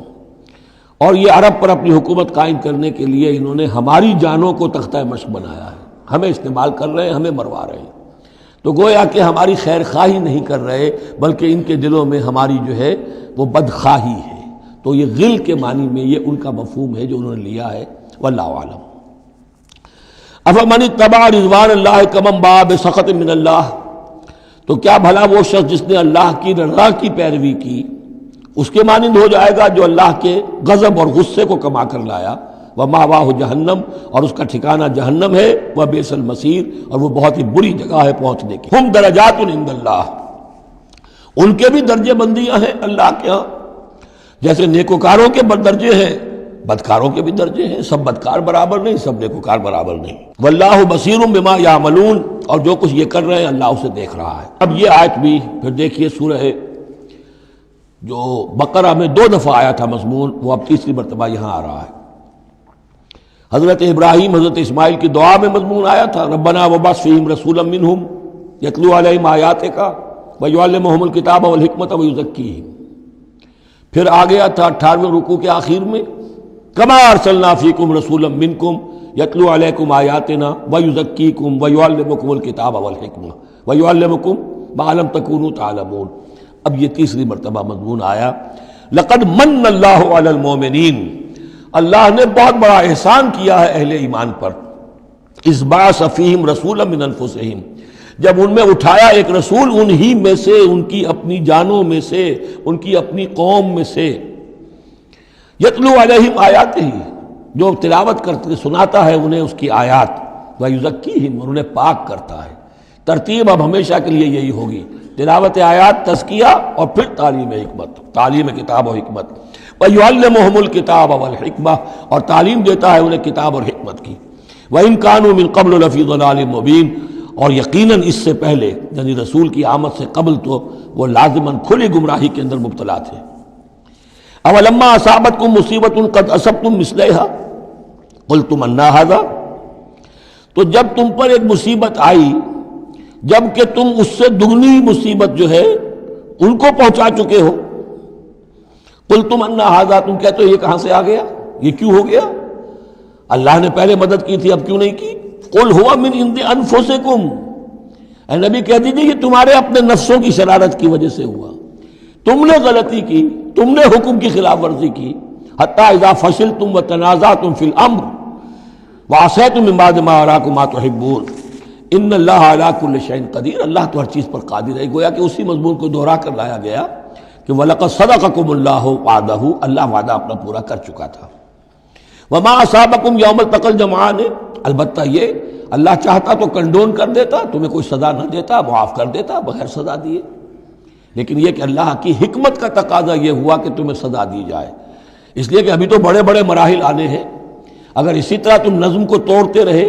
Speaker 2: اور یہ عرب پر اپنی حکومت قائم کرنے کے لیے انہوں نے ہماری جانوں کو تختہ مشق بنایا ہے، ہمیں استعمال کر رہے ہیں، ہمیں مروا رہے ہیں۔ تو گویا کہ ہماری خیر خواہی نہیں کر رہے، بلکہ ان کے دلوں میں ہماری جو ہے وہ بدخواہی ہے۔ تو یہ غل کے معنی میں یہ ان کا مفہوم ہے جو انہوں نے لیا ہے، واللہ اعلم۔ افمن اتبع رضوان اللہ کمن باء بسخط من اللہ، تو کیا بھلا وہ شخص جس نے اللہ کی رضا کی پیروی کی اس کے مانند ہو جائے گا جو اللہ کے غضب اور غصے کو کما کر لایا۔ ومأواہ جہنم، اور اس کا ٹھکانہ جہنم ہے، وبئس المصیر، اور وہ بہت ہی بری جگہ ہے پہنچنے کی۔ ہم درجات عند اللہ، ان کے بھی درجے بندیاں ہیں اللہ کے ہاں، جیسے نیکوکاروں کے درجے ہیں بدکاروں کے بھی درجے ہیں، سب بدکار برابر نہیں، سب نیکوکار برابر نہیں۔ واللہ بصیر بما یعملون، اور جو کچھ یہ کر رہے ہیں اللہ اسے دیکھ رہا ہے۔ اب یہ آیت بھی پھر دیکھیے، سورہ جو بقرہ میں 2 دفعہ آیا تھا مضمون، وہ اب تیسری مرتبہ یہاں آ رہا ہے۔ حضرت ابراہیم حضرت اسماعیل کی دعا میں مضمون آیا تھا، ربنا وبعث فیہم رسولا منہم یتلو علیہم آیاتک ویعلمہم الکتاب والحکمۃ ویزکیہم۔ پھر آ گیا تھا 18ویں رکوع کے آخر میں، کما ارسلنا فیکم رسولا منکم یتلو علیکم آیاتنا ویزکیکم ویعلمکم الکتاب والحکمہ ویعلمکم ما لم تکونوا تعلمون۔ اب یہ تیسری مرتبہ مضمون آیا، لقد من اللہ علی المؤمنین، اللہ نے بہت بڑا احسان کیا ہے اہل ایمان پر، اذ بعث فیہم رسولا من انفسہم، جب ان میں اٹھایا ایک رسول انہی میں سے، ان کی اپنی جانوں میں سے، ان کی اپنی قوم میں سے، یتلو علیہم آیاتہ، جو تلاوت کرتے سناتا ہے انہیں اس کی آیات، ویزکیہم، اور انہیں پاک کرتا ہے۔ ترتیب اب ہمیشہ کے لیے یہی ہوگی، تلاوت آیات، تزکیہ، اور پھر تعلیم حکمت، تعلیم کتاب و حکمت۔ وَيُعَلِّمُهُمُ الْكِتَابَ وَالْحِكْمَةَ، اور تعلیم دیتا ہے انہیں کتاب اور حکمت کی۔ وَإِن كَانُوا مِن قَبْلُ لَفِي ضَلَالٍ مُبِينٍ، اور یقیناً اس سے پہلے یعنی رسول کی آمد سے قبل تو وہ لازماً کھلی گمراہی کے اندر مبتلا تھے۔ اولما اصابتکم مصیبۃ قد اصبتم مثلھا قلتم انا ھذا، تو جب تم پر ایک مصیبت آئی جب کہ تم اس سے دگنی مصیبت جو ہے ان کو پہنچا چکے ہو، قلتم انا ھذا، تم کہتے ہو یہ کہاں سے آ گیا، یہ کیوں ہو گیا، اللہ نے پہلے مدد کی تھی اب کیوں نہیں کی۔ قل ھو من عند انفسکم، اے نبی کہہ دیجیے یہ تمہارے اپنے نفسوں کی شرارت کی وجہ سے ہوا، تم نے غلطی کی، تم نے حکم کی خلاف ورزی کی۔ حتی اذا فشلتم وتنازعتم فی الامر وعصیتم من بعد ما اراکم ما تحبون ان اللہ علی کل شیء قدیر، اللہ تو ہر چیز پر قادر ہے۔ گویا کہ اسی مضمون کو دوہرا کر لایا گیا کہ وَلَقَدْ صَدَقَكُمُ اللَّهُ وَعْدَهُ، اللہ وعدہ اپنا پورا کر چکا تھا۔ وَمَا أَصَابَكُمْ يَوْمَ الْتَقَى الْجَمْعَانِ، البتہ یہ اللہ چاہتا تو کنڈون کر دیتا، تمہیں کوئی سزا نہ دیتا، معاف کر دیتا بغیر سزا دیے، لیکن یہ کہ اللہ کی حکمت کا تقاضا یہ ہوا کہ تمہیں سزا دی جائے، اس لیے کہ ابھی تو بڑے بڑے مراحل آنے ہیں۔ اگر اسی طرح تم نظم کو توڑتے رہے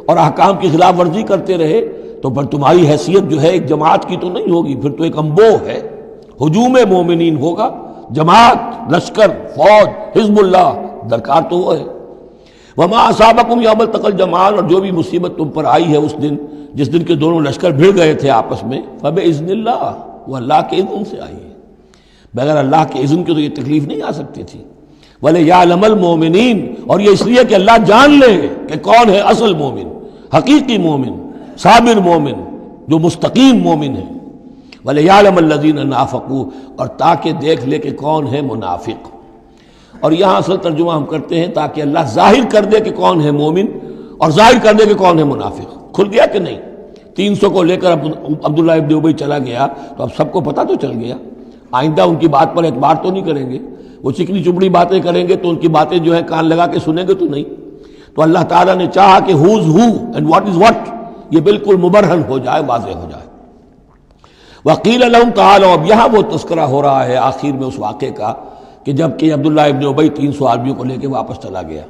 Speaker 2: اور احکام کی خلاف ورزی کرتے رہے تو پھر تمہاری حیثیت جو ہے ایک جماعت کی تو نہیں ہوگی، پھر تو ایک انبوہ ہے، ہجوم مومنین ہوگا، جماعت، لشکر، فوج، حزب اللہ درکار تو وہ ہے۔ وما اصابکم یوم التقى الجمعان، اور جو بھی مصیبت تم پر آئی ہے اس دن جس دن کے دونوں لشکر بھڑ گئے تھے آپس میں، فباذن اللہ، وہ اللہ کے اذن سے آئی ہے، بغیر اللہ کے اذن کے تو یہ تکلیف نہیں آ سکتی تھی۔ وَلِيَعْلَمَ الْمُؤْمِنِينَ، اور یہ اس لیے کہ اللہ جان لے کہ کون ہے اصل مومن، حقیقی مومن، صابر مومن، جو مستقیم مومن ہے۔ وَلِيَعْلَمَ الَّذِينَ نَافَقُوا، اور تاکہ دیکھ لے کہ کون ہے منافق، اور یہاں اصل ترجمہ ہم کرتے ہیں تاکہ اللہ ظاہر کر دے کہ کون ہے مومن اور ظاہر کر دے کہ کون ہے منافق۔ کھل گیا کہ نہیں؟ 300 کو لے کر عبداللہ ابن ابی چلا گیا تو اب سب کو پتہ تو چل گیا، آئندہ ان کی بات پر اعتبار تو نہیں کریں گے، وہ چکنی چپڑی باتیں کریں گے تو ان کی باتیں جو ہے کان لگا کے سنیں گے تو نہیں۔ تو اللہ تعالیٰ نے چاہا کہ who's who and what is what یہ بالکل مبرہن ہو جائے، واضح ہو جائے۔ وقیل لہم تعالوا، اب یہاں وہ تذکرہ ہو رہا ہے آخر میں اس واقعے کا کہ جب کہ عبداللہ ابن ابی 300 آدمیوں کو لے کے واپس چلا گیا،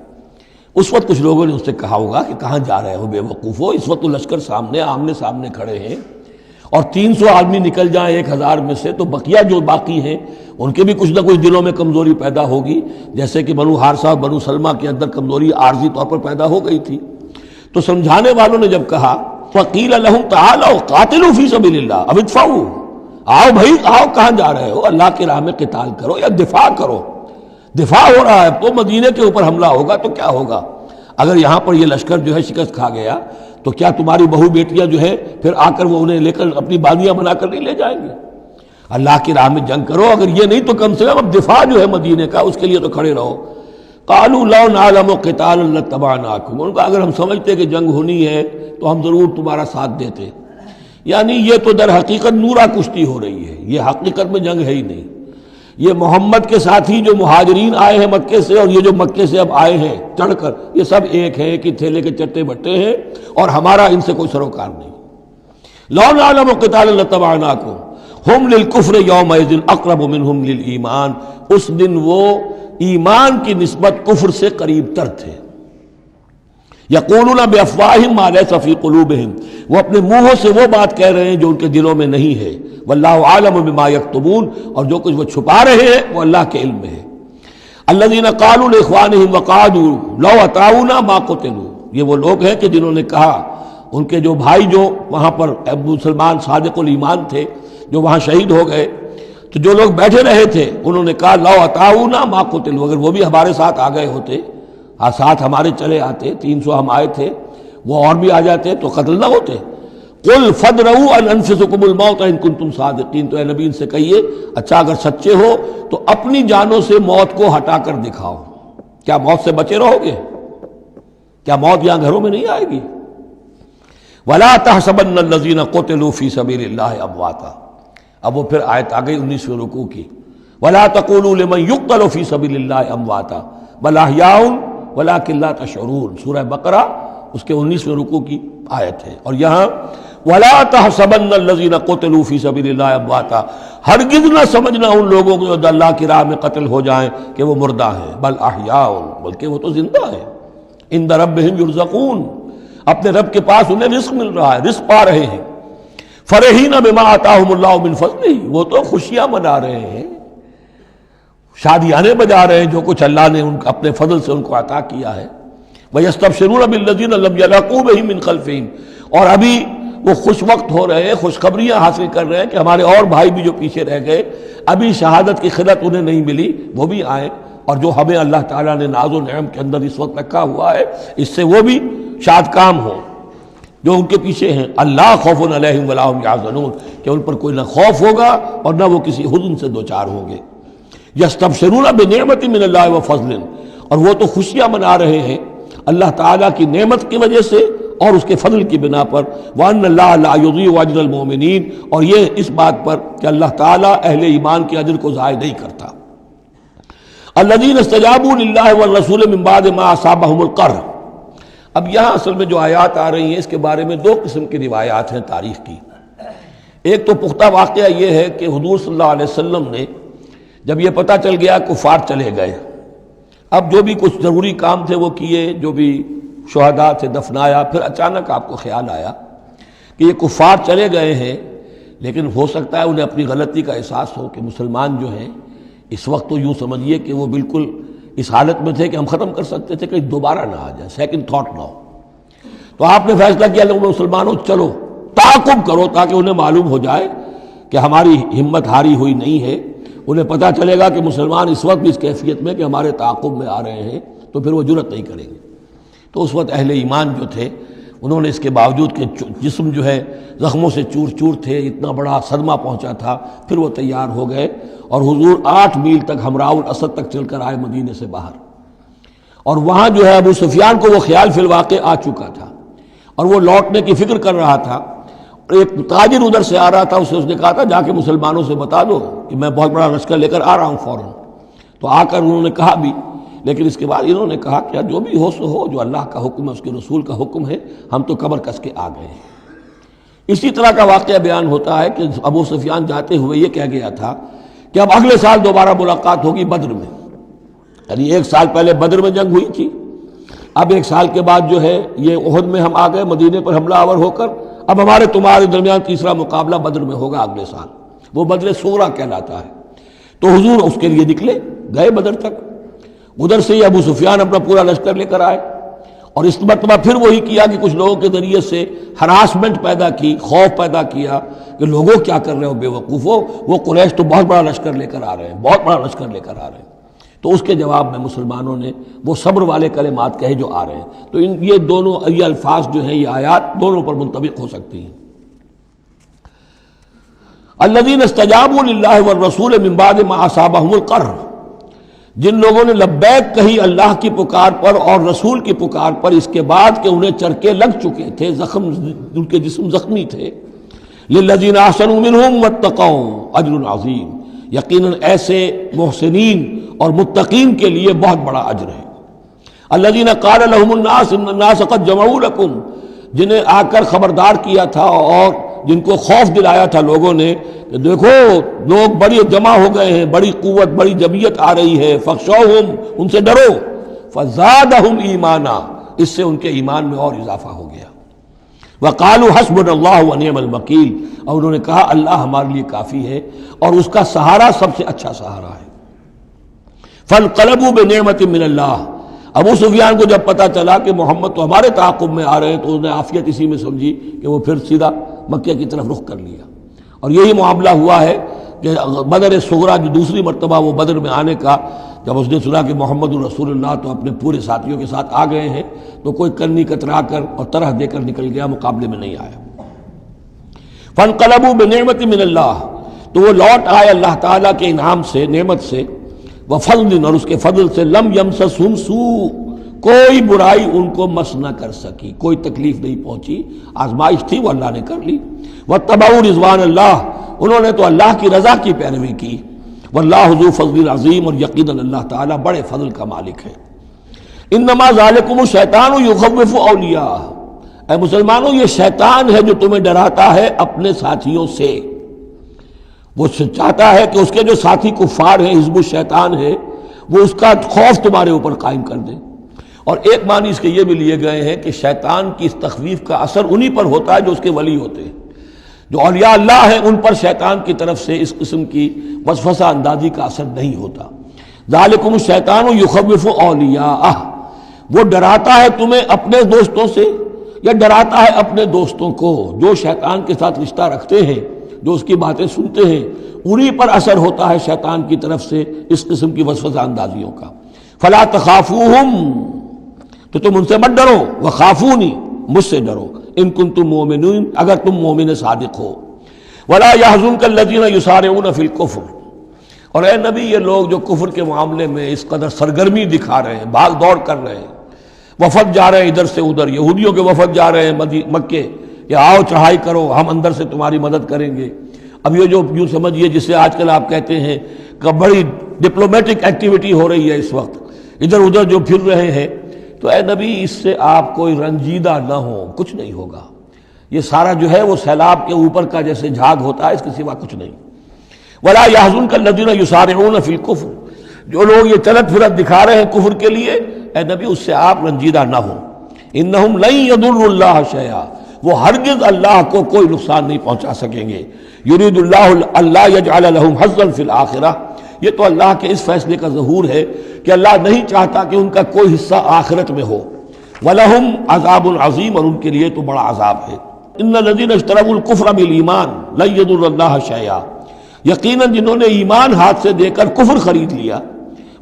Speaker 2: اس وقت کچھ لوگوں نے اس سے کہا ہوگا کہ کہاں جا رہے ہو بے وقوفو، اس وقت تو لشکر سامنے آمنے سامنے کھڑے ہیں اور 300 آدمی نکل جائیں 1000 میں سے تو بقیہ جو باقی ہیں ان کے بھی کچھ نہ کچھ دلوں میں کمزوری پیدا ہوگی، جیسے کہ بنو حارثہ اور بنو سلمہ کے اندر کمزوری عارضی طور پر پیدا ہو گئی تھی۔ تو سمجھانے والوں نے جب کہا وقیل لہم تعالوا قاتلوا فی سبیل اللہ، اب ادفعوا، آؤ بھائی آؤ، کہاں جا رہے ہو، اللہ کی راہ میں قتال کرو یا دفاع کرو، دفاع ہو رہا ہے تو مدینے کے اوپر حملہ ہوگا تو کیا ہوگا، اگر یہاں پر یہ لشکر جو ہے شکست کھا گیا تو کیا تمہاری بہو بیٹیاں جو ہے پھر آ کر وہ انہیں لے کر اپنی بازیاں بنا کر نہیں لے جائیں گے؟ اللہ کی راہ میں جنگ کرو، اگر یہ نہیں تو کم سے کم اب دفاع جو ہے مدینے کا اس کے لیے تو کھڑے رہو۔ قالوا لو نعلم قتالا لاتبعناکم، ان کا اگر ہم سمجھتے کہ جنگ ہونی ہے تو ہم ضرور تمہارا ساتھ دیتے، یعنی یہ تو در حقیقت نورا کشتی ہو رہی ہے، یہ حقیقت میں جنگ ہے ہی نہیں، یہ محمد کے ساتھی جو مہاجرین آئے ہیں مکے سے اور یہ جو مکے سے اب آئے ہیں چڑھ کر، یہ سب ایک ہیں کہ تھیلے کے چٹے بٹے ہیں اور ہمارا ان سے کوئی سروکار نہیں۔ لو نعلم قتالا لاتبعناکم ہم للکفر یومئذ اقرب منہم للایمان، اس دن وہ ایمان کی نسبت کفر سے قریب تر تھے۔ یقولون بافواہہم ما لیس فی قلوبہم، وہ اپنے منہوں سے وہ بات کہہ رہے ہیں جو ان کے دلوں میں نہیں ہے، واللہ عالم بما یکتمون، اور جو کچھ وہ چھپا رہے ہیں وہ اللہ کے علم میں ہے۔ الذین قالوا لاخوانہم وقعدوا لو اطاعونا ما قتلوا، یہ وہ لوگ ہیں کہ جنہوں نے کہا، ان کے جو بھائی جو وہاں پر ابو سلمان صادق الایمان تھے جو وہاں شہید ہو گئے، تو جو لوگ بیٹھے رہے تھے انہوں نے کہا لو اطاعونا ما قتلوا، اگر وہ بھی ہمارے ساتھ آ گئے ہوتے، ساتھ ہمارے چلے آتے، 300 ہم آئے تھے، وہ اور بھی آ جاتے تو قتل نہ ہوتے۔ قل فادرؤوا عن انفسکم الموت ان کنتم صادقین، تو اے نبی ان سے کہیے اچھا اگر سچے ہو تو اپنی جانوں سے موت کو ہٹا کر دکھاؤ، کیا موت سے بچے رہو گے؟ کیا موت یہاں گھروں میں نہیں آئے گی؟ ولا تحسبن الذین قتلوا فی سبیل اللہ امواتا، اب وہ پھر آیت آ گئی 19ویں رکوع کی، ولا تقولوا لمن يقتل فی سبیل اللہ امواتا بل احیاء ولکن لا تشعرون، سورہ بقرہ اس کے 19ویں رکوع کی آیت ہے۔ اور یہاں وَلَا تَحْسَبَنَّ الَّذِينَ قُتِلُوا فِي سَبِيلِ اللَّهِ أَمْوَاتًا، ہرگز نہ سمجھنا ان لوگوں کو جو اللہ کی راہ میں قتل ہو جائیں کہ وہ مردہ ہیں، بل احیاء، بلکہ وہ تو زندہ ہیں، عند ربہم یرزقون، اپنے رب کے پاس انہیں رزق مل رہا ہے، رزق پا رہے ہیں، فرحین بما آتاہم اللہ من فضلہ، وہ تو خوشیاں منا رہے ہیں، شادیانے بجا رہے ہیں جو کچھ اللہ نے اپنے فضل سے ان کو عطا کیا ہے، وَيَسْتَبْشِرُونَ بِالَّذِينَ لَمْ يَلْحَقُوا بِهِم مِّن خَلْفِهِمْ، اور ابھی وہ خوش وقت ہو رہے ہیں، خوشخبریاں حاصل کر رہے ہیں کہ ہمارے اور بھائی بھی جو پیچھے رہ گئے، ابھی شہادت کی خلت انہیں نہیں ملی، وہ بھی آئیں، اور جو ہمیں اللہ تعالیٰ نے ناز و نعم کے اندر اس وقت رکھا ہوا ہے اس سے وہ بھی شاد کام ہوں جو ان کے پیچھے ہیں۔ اللہ خوف علیہم ولا هم یحزنون، کہ ان پر کوئی نہ خوف ہوگا اور نہ وہ کسی حزن سے دوچار ہوں گے۔ یستبشرون بنعمت من اللہ وفضل، اور وہ تو خوشیاں منا رہے ہیں اللہ تعالیٰ کی نعمت کی وجہ سے اور اس کے فضل کی بنا پر، وَأَنَّ اللَّهَ لَا يُضِيعُ أَجْرَ الْمُؤْمِنِينَ، اور یہ اس بات پر کہ اللہ تعالیٰ اہل ایمان کے اجر کو ضائع نہیں کرتا۔ الَّذِينَ اسْتَجَابُوا لِلَّهِ وَالرَّسُولِ مِن بَعْدِ مَا أَصَابَهُمُ الْقَرْحُ۔ اب یہاں اصل میں جو آیات آ رہی ہیں اس کے بارے میں دو قسم کی روایات ہیں تاریخ کی۔ ایک تو پختہ واقعہ یہ ہے کہ حضور صلی اللہ علیہ وسلم نے جب یہ پتہ چل گیا کفار چلے گئے، اب جو بھی کچھ ضروری کام تھے وہ کیے، جو بھی شہداء سے دفنایا، پھر اچانک آپ کو خیال آیا کہ یہ کفار چلے گئے ہیں، لیکن ہو سکتا ہے انہیں اپنی غلطی کا احساس ہو کہ مسلمان جو ہیں اس وقت تو یوں سمجھیے کہ وہ بالکل اس حالت میں تھے کہ ہم ختم کر سکتے تھے کہ دوبارہ نہ آ جائے، سیکنڈ تھاٹ نہ ہو۔ تو آپ نے فیصلہ کیا لوگوں مسلمانوں چلو تعاقب کرو تاکہ انہیں معلوم ہو جائے کہ ہماری ہمت ہاری ہوئی نہیں ہے، انہیں پتہ چلے گا کہ مسلمان اس وقت بھی اس کیفیت میں کہ ہمارے تعاقب میں آ رہے ہیں، تو پھر وہ جرأت نہیں کریں گے۔ تو اس وقت اہل ایمان جو تھے انہوں نے اس کے باوجود کہ جسم جو ہے زخموں سے چور چور تھے، اتنا بڑا صدمہ پہنچا تھا، پھر وہ تیار ہو گئے اور حضور 8 میل تک ہمراہ الاسد تک چل کر آئے مدینے سے باہر، اور وہاں جو ہے ابو سفیان کو وہ خیال فی الواقع آ چکا تھا اور وہ لوٹنے کی فکر کر رہا تھا۔ ایک تاجر ادھر سے آ رہا تھا، اس نے کہا تھا جا کے مسلمانوں سے بتا دو کہ میں بہت بڑا لشکر لے کر آ رہا ہوں فوراً۔ تو آ کر انہوں نے کہا بھی، لیکن اس کے بعد انہوں نے کہا کہ جو بھی ہو سو ہو، جو اللہ کا حکم ہے اس کے رسول کا حکم ہے، ہم تو کمر کس کے آ گئے ہیں۔ اسی طرح کا واقعہ بیان ہوتا ہے کہ ابو سفیان جاتے ہوئے یہ کہہ گیا تھا کہ اب اگلے سال دوبارہ ملاقات ہوگی بدر میں، یعنی 1 سال پہلے بدر میں جنگ ہوئی تھی، اب 1 سال کے بعد جو ہے یہ احد میں ہم آ گئے مدینے پر حملہ آور ہو کر، اب ہمارے تمہارے درمیان تیسرا مقابلہ بدر میں ہوگا اگلے سال، وہ بدر صغریٰ کہلاتا ہے۔ تو حضور اس کے لیے نکلے، گئے بدر تک، ادھر سے ہی ابو سفیان اپنا پورا لشکر لے کر آئے، اور اس مرتبہ پھر وہی کیا کہ کچھ لوگوں کے ذریعے سے ہراسمنٹ پیدا کی، خوف پیدا کیا کہ لوگوں کیا کر رہے ہو بے وقوفو، وہ قریش تو بہت بڑا لشکر لے کر آ رہے ہیں، بہت بڑا لشکر لے کر آ رہے ہیں۔ تو اس کے جواب میں مسلمانوں نے وہ صبر والے کلمات کہے جو آ رہے ہیں۔ تو یہ دونوں یہ الفاظ جو ہیں، یہ آیات دونوں پر منطبق ہو سکتی ہیں۔ الذین استجابوا للہ والرسول من بعد ما اصابہم القرح، جن لوگوں نے لبیک کہی اللہ کی پکار پر اور رسول کی پکار پر اس کے بعد کہ انہیں چرکے لگ چکے تھے، زخم، ان کے جسم زخمی تھے۔ للذین احسنوا منہم واتقوا اجر عظیم، یقیناً ایسے محسنین اور متقین کے لیے بہت بڑا اجر ہے۔ الذین قال لهم الناس ان الناس قد جمعوا لكم، جنہیں آ کر خبردار کیا تھا اور جن کو خوف دلایا تھا لوگوں نے کہ دیکھو لوگ بڑی جمع ہو گئے ہیں، بڑی قوت، بڑی جمعیت آ رہی ہے، فخشوہم، ان سے ڈرو، فزادہم ایمانا، اس سے ان کے ایمان میں اور اضافہ ہو گیا۔ وقالوا حسبنا اللہ ونعم الوکیل، اور انہوں نے کہا اللہ ہمارے لیے کافی ہے اور اس کا سہارا سب سے اچھا سہارا ہے۔ فانقلبوا بنعمت من اللہ، ابو سفیان کو جب پتہ چلا کہ محمد تو ہمارے تعاقب میں آ رہے ہیں تو انہوں نے عافیت اسی میں سمجھی کہ وہ پھر سیدھا مکہ کی طرف رخ کر لیا، اور یہی معاملہ ہوا ہے کہ بدر صغریٰ جو دوسری مرتبہ وہ بدر میں آنے کا، جب اس نے سنا کہ محمد الرسول اللہ تو اپنے پورے ساتھیوں کے ساتھ آ گئے ہیں، تو کوئی کرنی کترا کر اور طرح دے کر نکل گیا، مقابلے میں نہیں آیا۔ فانقلبوا بنعمت من اللہ، تو وہ لوٹ آئے اللہ تعالیٰ کے انعام سے، نعمت سے، وفضل، اور اس کے فضل سے، لم یمسسہم سوء، کوئی برائی ان کو مس نہ کر سکی، کوئی تکلیف نہیں پہنچی، آزمائش تھی وہ اللہ نے کر لی۔ واتبعوا رضوان اللہ، انہوں نے تو اللہ کی رضا کی پیروی کی۔ واللہ ذو فضل عظیم، اور یقیناً اللہ تعالیٰ بڑے فضل کا مالک ہے۔ انما ذالکم الشیطان یخوف اولیاءہ، اے مسلمانوں یہ شیطان ہے جو تمہیں ڈراتا ہے اپنے ساتھیوں سے، وہ چاہتا ہے کہ اس کے جو ساتھی کفار ہیں، حزب الشیطان ہے، وہ اس کا خوف تمہارے اوپر قائم کر دے۔ اور ایک معنی اس کے یہ بھی لیے گئے ہیں کہ شیطان کی اس تخویف کا اثر انہی پر ہوتا ہے جو اس کے ولی ہوتے ہیں، جو اولیاء اللہ ہیں ان پر شیطان کی طرف سے اس قسم کی وسوسہ اندازی کا اثر نہیں ہوتا۔ ذالکم الشیطان یخوف اولیاءہ، وہ ڈراتا ہے تمہیں اپنے دوستوں سے، یا ڈراتا ہے اپنے دوستوں کو، جو شیطان کے ساتھ رشتہ رکھتے ہیں، جو اس کی باتیں سنتے ہیں، انہی پر اثر ہوتا ہے شیطان کی طرف سے اس قسم کی وسوسہ اندازیوں کا۔ فلا تخافوہم، تو تم ان سے مت ڈرو، وخافونی، مجھ سے ڈرو، ان کنتم مؤمنین، اگر تم مومن صادق ہو۔ ولا يحزنک الذین یسارعون فی الکفر، اور اے نبی یہ لوگ جو کفر کے معاملے میں اس قدر سرگرمی دکھا رہے ہیں، بھاگ دوڑ کر رہے ہیں، وفد جا رہے ہیں ادھر سے ادھر، یہودیوں کے وفد جا رہے ہیں مکے کہ آؤ چڑھائی کرو، ہم اندر سے تمہاری مدد کریں گے۔ اب یہ جو یوں سمجھیے جسے آج کل آپ کہتے ہیں کہ بڑی ڈپلومیٹک ایکٹیویٹی ہو رہی ہے اس وقت، ادھر ادھر جو پھر رہے ہیں، تو اے نبی اس سے آپ کوئی رنجیدہ نہ ہو، کچھ نہیں ہوگا۔ یہ سارا جو ہے وہ سیلاب کے اوپر کا جیسے جھاگ ہوتا ہے، اس کے سوا کچھ نہیں۔ ولا يحزنک الذین یسارعون فی الکفر، جو لوگ یہ چلت پھرت دکھا رہے ہیں کفر کے لیے، اے نبی اس سے آپ رنجیدہ نہ ہوں۔ انہم لن یضروا اللہ شیئا، وہ ہرگز اللہ کو کوئی نقصان نہیں پہنچا سکیں گے۔ یرید اللہ اللہ یجعل لہم حظا فی الآخرہ، یہ تو اللہ کے اس فیصلے کا ظہور ہے کہ اللہ نہیں چاہتا کہ ان کا کوئی حصہ آخرت میں ہو۔ وَلَهُمْ عَذَابٌ عَظِيمٌ، اور ان کے لیے تو بڑا عذاب ہے۔ إِنَّ الَّذِينَ اشْتَرَوُا الْكُفْرَ بِالْإِيمَانِ لَن يَضُرُّوا اللَّهَ شَيْئًا، یقیناً جنہوں نے ایمان ہاتھ سے دے کر کفر خرید لیا،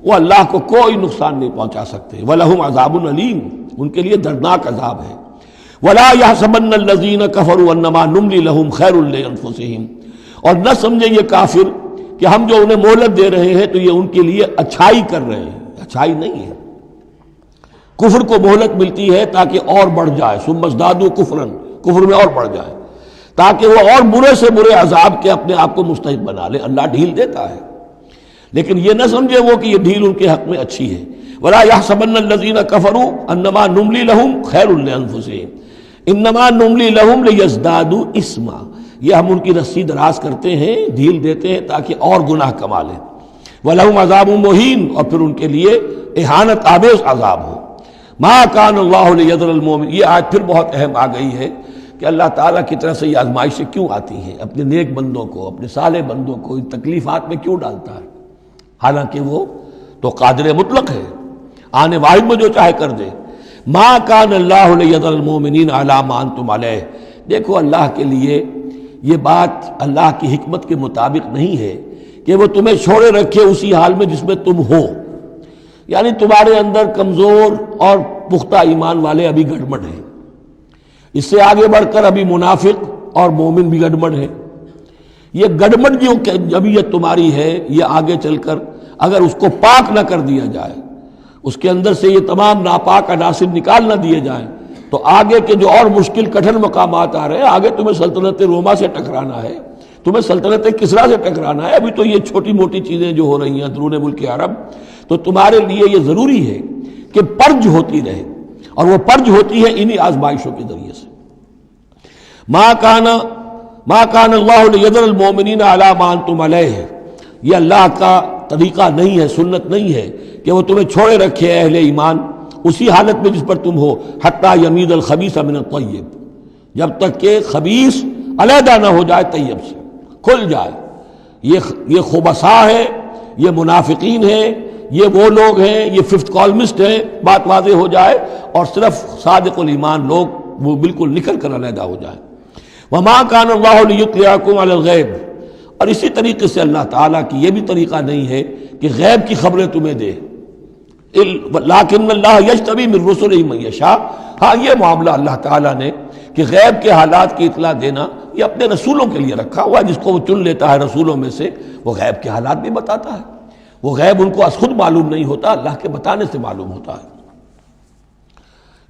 Speaker 2: وہ اللہ کو کوئی نقصان نہیں پہنچا سکتے۔ وَلَهُمْ عَذَابٌ أَلِيمٌ، ان کے لیے دردناک عذاب ہے۔ وَلَا يَحْسَبَنَّ الَّذِينَ كَفَرُوا أَنَّمَا نُمْلِي لَهُمْ خَيْرٌ لِأَنفُسِهِمْ، اور نہ سمجھے یہ کافر کہ ہم جو انہیں مہلت دے رہے ہیں تو یہ ان کے لیے اچھائی کر رہے ہیں، اچھائی نہیں ہے۔ کفر کو مہلت ملتی ہے تاکہ اور بڑھ جائے، ثم ازدادوا کفرا، کفر میں اور بڑھ جائے، تاکہ وہ اور برے سے برے عذاب کے اپنے آپ کو مستحق بنا لے۔ اللہ ڈھیل دیتا ہے، لیکن یہ نہ سمجھے وہ کہ یہ ڈھیل ان کے حق میں اچھی ہے۔ ولا يحسبن الذين كفروا انما نملي لهم خير لانفسهم انما نملي لهم ليزدادوا اثما، یہ ہم ان کی رسی دراز کرتے ہیں، ڈھیل دیتے ہیں تاکہ اور گناہ کما لیں۔ وَلَهُمْ عَذَابٌ مُهِينٌ، اور پھر ان کے لیے اہانت آمیز عذاب ہو۔ مَا كَانَ اللَّهُ لِيَذَرَ الْمُؤْمِنِينَ، یہ آیت پھر بہت اہم آ گئی ہے کہ اللہ تعالیٰ کی طرف سے یہ آزمائشیں کیوں آتی ہیں، اپنے نیک بندوں کو، اپنے صالح بندوں کو ان تکلیفات میں کیوں ڈالتا ہے، حالانکہ وہ تو قادر مطلق ہے، آنے واحد میں جو چاہے کر دے۔ مَا كَانَ اللَّهُ لِيَذَرَ الْمُؤْمِنِينَ عَلَىٰ مَا أَنْتُمْ عَلَيْهِ، دیکھو اللہ کے لیے یہ بات اللہ کی حکمت کے مطابق نہیں ہے کہ وہ تمہیں چھوڑے رکھے اسی حال میں جس میں تم ہو، یعنی تمہارے اندر کمزور اور پختہ ایمان والے ابھی گڑبڑ ہیں، اس سے آگے بڑھ کر ابھی منافق اور مومن بھی گڑبڑ ہیں۔ یہ گڑبڑ جو جبیت تمہاری ہے، یہ آگے چل کر اگر اس کو پاک نہ کر دیا جائے، اس کے اندر سے یہ تمام ناپاک عناصر نکال نہ دیے جائیں، تو آگے کے جو اور مشکل کٹھن مقامات آ رہے ہیں، آگے تمہیں سلطنت روما سے ٹکرانا ہے، تمہیں سلطنت کسریٰ سے ٹکرانا ہے۔ ابھی تو یہ چھوٹی موٹی چیزیں جو ہو رہی ہیں اندرون ملک عرب، تو تمہارے لیے یہ ضروری ہے کہ پرج ہوتی رہے، اور وہ پرج ہوتی ہے انہی آزمائشوں کے ذریعے سے۔ ما کان اللہ لیذر المؤمنین علی ما انتم علیہ، یہ اللہ کا طریقہ نہیں ہے، سنت نہیں ہے کہ وہ تمہیں چھوڑے رکھے اہل ایمان اسی حالت میں جس پر تم ہو، حتی یمیز الخبیث من الطیب، جب تک کہ خبیث علیحدہ نہ ہو جائے طیب سے، کھل جائے۔ یہ خبثاء ہے، یہ منافقین ہیں، یہ وہ لوگ ہیں، یہ ففتھ کالمسٹ ہیں، بات واضح ہو جائے، اور صرف صادق الایمان لوگ وہ بالکل نکل کر علیحدہ ہو جائے۔ وما کان اللہ لیطلعکم علی الغیب، اور اسی طریقے سے اللہ تعالیٰ کی یہ بھی طریقہ نہیں ہے کہ غیب کی خبریں تمہیں دے، لیکن اللہ یجتبی من رسلہ من یشاء، ہاں یہ معاملہ اللہ تعالیٰ نے کہ غیب کے حالات کی اطلاع دینا یہ اپنے رسولوں کے لیے رکھا ہوا ہے، جس کو وہ چن لیتا ہے رسولوں میں سے، وہ غیب کے حالات بھی بتاتا ہے۔ وہ غیب ان کو از خود معلوم نہیں ہوتا، اللہ کے بتانے سے معلوم ہوتا ہے۔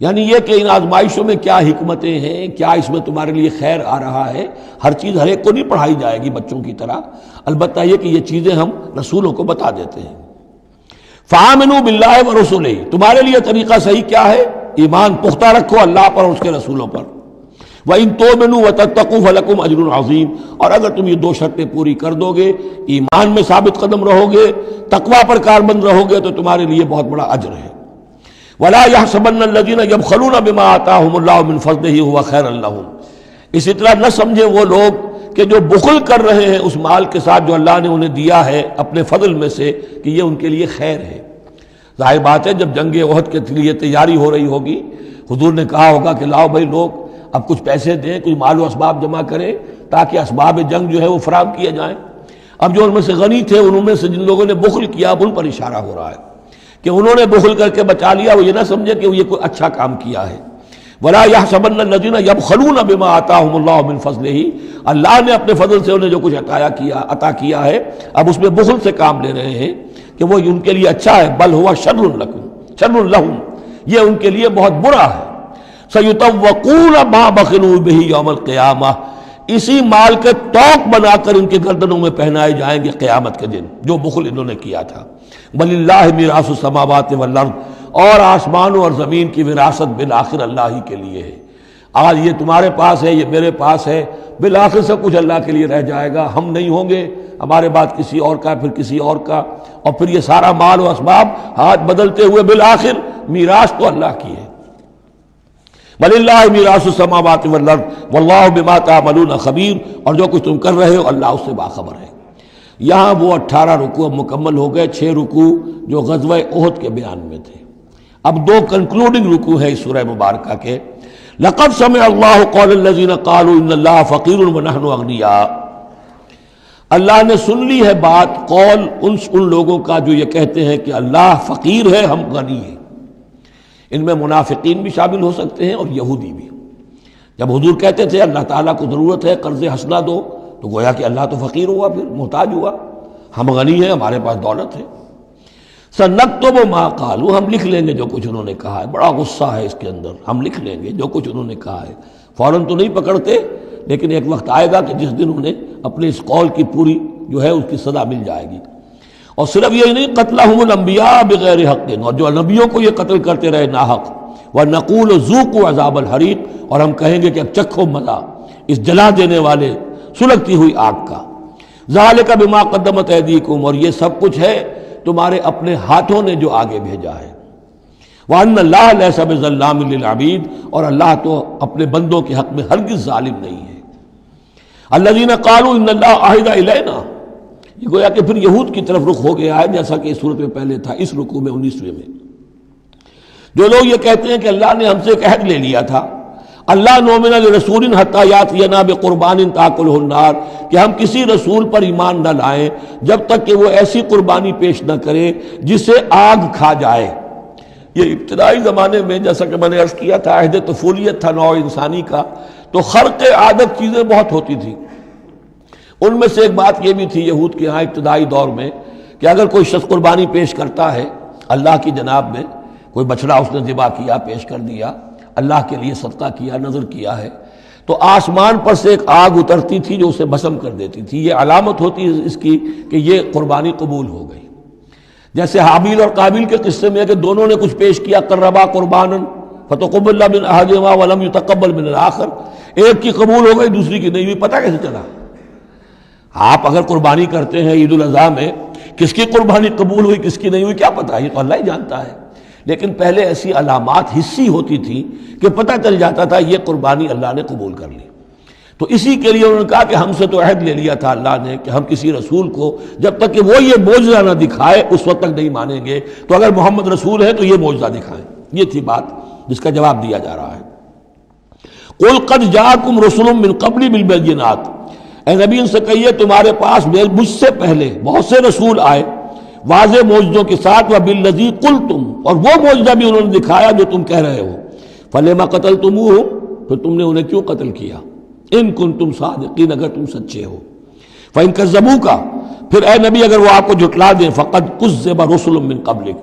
Speaker 2: یعنی یہ کہ ان آزمائشوں میں کیا حکمتیں ہیں، کیا اس میں تمہارے لیے خیر آ رہا ہے، ہر چیز ہر ایک کو نہیں پڑھائی جائے گی بچوں کی طرح، البتہ یہ کہ یہ چیزیں ہم رسولوں کو بتا دیتے ہیں۔ فآمنوا باللہ ورسلہ، تمہارے لیے طریقہ صحیح کیا ہے ایمان پختہ رکھو اللہ پر اور اس کے رسولوں پر. وَإِن تُؤْمِنُوا وَتَتَّقُوا فَلَكُمْ أَجْرٌ عَظِيمٌ. اور اگر تم یہ 2 شرطیں پوری کر دو گے، ایمان میں ثابت قدم رہو گے، تقوی پر کاربند رہو گے، تو تمہارے لیے بہت بڑا اجر ہے. وَلَا يَحْسَبَنَّ الَّذِينَ يَبْخَلُونَ بِمَا آتَاهُمُ اللَّهُ مِنْ فَضْلِهِ هُوَ خَيْرًا لَّهُمْ. اسی طرح نہ سمجھے وہ لوگ کہ جو بخل کر رہے ہیں اس مال کے ساتھ جو اللہ نے انہیں دیا ہے اپنے فضل میں سے، کہ یہ ان کے لیے خیر ہے. ظاہر بات ہے جب جنگ احد کے لیے تیاری ہو رہی ہوگی، حضور نے کہا ہوگا کہ لاؤ بھائی لوگ اب کچھ پیسے دیں، کچھ مال و اسباب جمع کریں تاکہ اسباب جنگ جو ہے وہ فراہم کیے جائیں. اب جو ان میں سے غنی تھے، انہوں میں سے جن لوگوں نے بخل کیا، اب ان پر اشارہ ہو رہا ہے کہ انہوں نے بخل کر کے بچا لیا. وہ یہ نہ سمجھے کہ یہ کوئی اچھا کام کیا ہے. وَلَا يَحْسَبَنَّ الَّذِينَ يَبْخَلُونَ بِمَا آتَاهُمُ اللَّهُ مِنْ فَضْلِهِ. اللہ نے اپنے فضل سے انہیں جو کچھ عطا کیا ہے، اب اس میں بخل سے کام لے رہے ہیں کہ وہ ان کے لیے اچھا ہے. بل هو شر لهم، یہ ان کے لیے بہت برا ہے. سَيُطَوَّقُونَ مَا بَخِلُوا بِهِ يَوْمَ الْقِيَامَةِ. اسی مال کے توق بنا کر ان کے گردنوں میں پہنائے جائیں گے قیامت کے دن جو بخل انہوں نے کیا تھا. وَلِلَّهِ مِيرَاثُ السَّمَاوَاتِ وَالْأَرْضِ. اور آسمانوں اور زمین کی وراثت بالآخر اللہ ہی کے لیے ہے. آج یہ تمہارے پاس ہے، یہ میرے پاس ہے، بالآخر سب کچھ اللہ کے لیے رہ جائے گا. ہم نہیں ہوں گے، ہمارے بعد کسی اور کا، پھر کسی اور کا، اور پھر یہ سارا مال و اسباب ہاتھ بدلتے ہوئے بالآخر میراث تو اللہ کی ہے. وَلِلَّهِ مِيرَاثُ السَّمَاوَاتِ وَالْأَرْضِ وَاللَّهُ بِمَا تَعْمَلُونَ خَبِيرٌ. اور جو کچھ تم کر رہے ہو اللہ اس سے باخبر ہے. یہاں وہ 18 رکوع اب مکمل ہو گئے. 6 رکوع جو غزوہ احد کے بیان میں تھے. اب 2 کنکلوڈنگ رکوع ہے اس سورہ مبارکہ کے. لَقَدْ سَمِعَ اللَّهُ قَوْلَ الَّذِينَ قَالُوا إِنَّ اللَّهَ فَقِيرٌ وَنَحْنُ أَغْنِيَاءُ. اللہ نے سن لی ہے بات، قول ان لوگوں کا جو یہ کہتے ہیں کہ اللہ فقیر ہے، ہم غنی ہیں. ان میں منافقین بھی شامل ہو سکتے ہیں اور یہودی بھی. جب حضور کہتے تھے اللہ تعالیٰ کو ضرورت ہے قرض حسنہ دو، تو گویا کہ اللہ تو فقیر ہوا، پھر محتاج ہوا. ہم غنی ہیں، ہمارے پاس دولت ہے. سَنَكْتُبُ مَا قَالُوا. ہم لکھ لیں گے جو کچھ انہوں نے کہا ہے. بڑا غصہ ہے اس کے اندر. ہم لکھ لیں گے جو کچھ انہوں نے کہا ہے. فوراً تو نہیں پکڑتے، لیکن ایک وقت آئے گا کہ جس دن انہیں اپنے اس قول کی پوری جو ہے اس کی سزا مل جائے گی. اور صرف یہی نہیں، قتلہم الانبیاء بغیر حق. اور جو نبیوں کو یہ قتل کرتے رہے ناحق. وَنَقُولُ ذُوقُوا عَذَابَ الْحَرِيقِ. اور ہم کہیں گے کہ اب چکھو مزہ اس جلا دینے والے سلگتی ہوئی آگ کا. ذَلِكَ بِمَا قَدَّمَتْ أَيْدِيكُمْ. اور یہ سب کچھ ہے تمہارے اپنے ہاتھوں نے جو آگے بھیجا ہے. وَأَنَّ اللَّهَ لَيْسَ بِظَلَّامٍ لِّلْعَبِيدِ. اور اللہ تو اپنے بندوں کے حق میں ہرگز ظالم نہیں ہے. الَّذِينَ قَالُوا إِنَّ اللَّهَ عَهِدَ إِلَيْنَا. یہ گویا کہ پھر یہود کی طرف رخ ہو گیا ہے، جیسا کہ اس صورت میں پہلے تھا، اس رکوع میں 19ویں میں. جو لوگ یہ کہتے ہیں کہ اللہ نے ہم سے ایک عہد لے لیا تھا، اللہ نؤمن لرسول حتی یاتینا بقربان تاکلہ النار، کہ ہم کسی رسول پر ایمان نہ لائیں جب تک کہ وہ ایسی قربانی پیش نہ کرے جسے آگ کھا جائے. یہ ابتدائی زمانے میں جیسا کہ میں نے عرض کیا تھا، عہد طفولیت تھا نوع انسانی کا، تو خرق عادت چیزیں بہت ہوتی تھیں. ان میں سے ایک بات یہ بھی تھی یہود کے ہاں ابتدائی دور میں کہ اگر کوئی شخص قربانی پیش کرتا ہے اللہ کی جناب میں، کوئی بچڑا اس نے ذبح کیا، پیش کر دیا، اللہ کے لیے صدقہ کیا، نذر کیا ہے، تو آسمان پر سے ایک آگ اترتی تھی جو اسے بھسم کر دیتی تھی. یہ علامت ہوتی ہے اس کی کہ یہ قربانی قبول ہو گئی. جیسے حابیل اور قابیل کے قصے میں ہے کہ دونوں نے کچھ پیش کیا، قربا قربانا فتقبل من احدہما ولم يتقبل من الآخر. ایک کی قبول ہو گئی، دوسری کی نہیں ہوئی. پتہ کیسے چلا؟ آپ اگر قربانی کرتے ہیں عید الاضحیٰ میں، کس کی قربانی قبول ہوئی کس کی نہیں ہوئی کیا پتہ، یہ تو اللہ ہی جانتا ہے. لیکن پہلے ایسی علامات حسی ہوتی تھی کہ پتہ چل جاتا تھا یہ قربانی اللہ نے قبول کر لی. تو اسی کے لیے انہوں نے کہا کہ ہم سے تو عہد لے لیا تھا اللہ نے کہ ہم کسی رسول کو جب تک کہ وہ یہ معجزہ نہ دکھائے اس وقت تک نہیں مانیں گے. تو اگر محمد رسول ہے تو یہ معجزہ دکھائیں. یہ تھی بات جس کا جواب دیا جا رہا ہے. قُلْ قَدْ جَاءَكُمْ رُسُلٌ مِّن قَبْلِي بِالْبَيِّنَاتِ. اے نبی ان سے کہیے تمہارے پاس مجھ سے پہلے بہت سے رسول آئے واضح معجزوں کے ساتھ، وَبِالَّذِي قُلْتُمْ. اور وہ معجزہ بھی انہوں نے دکھایا جو تم کہہ رہے ہو. فَلِمَ قَتَلْتُمُوهُمْ. پھر تم نے انہیں کیوں قتل کیا؟ ان کنتم صادقین، اگر تم سچے ہو. فَإِن كَذَّبُوكَ. پھر اے نبی اگر وہ آپ کو جھٹلا دیں، فَقَدْ كُذِّبَ رُسُلٌ مِّن قَبْلِكَ.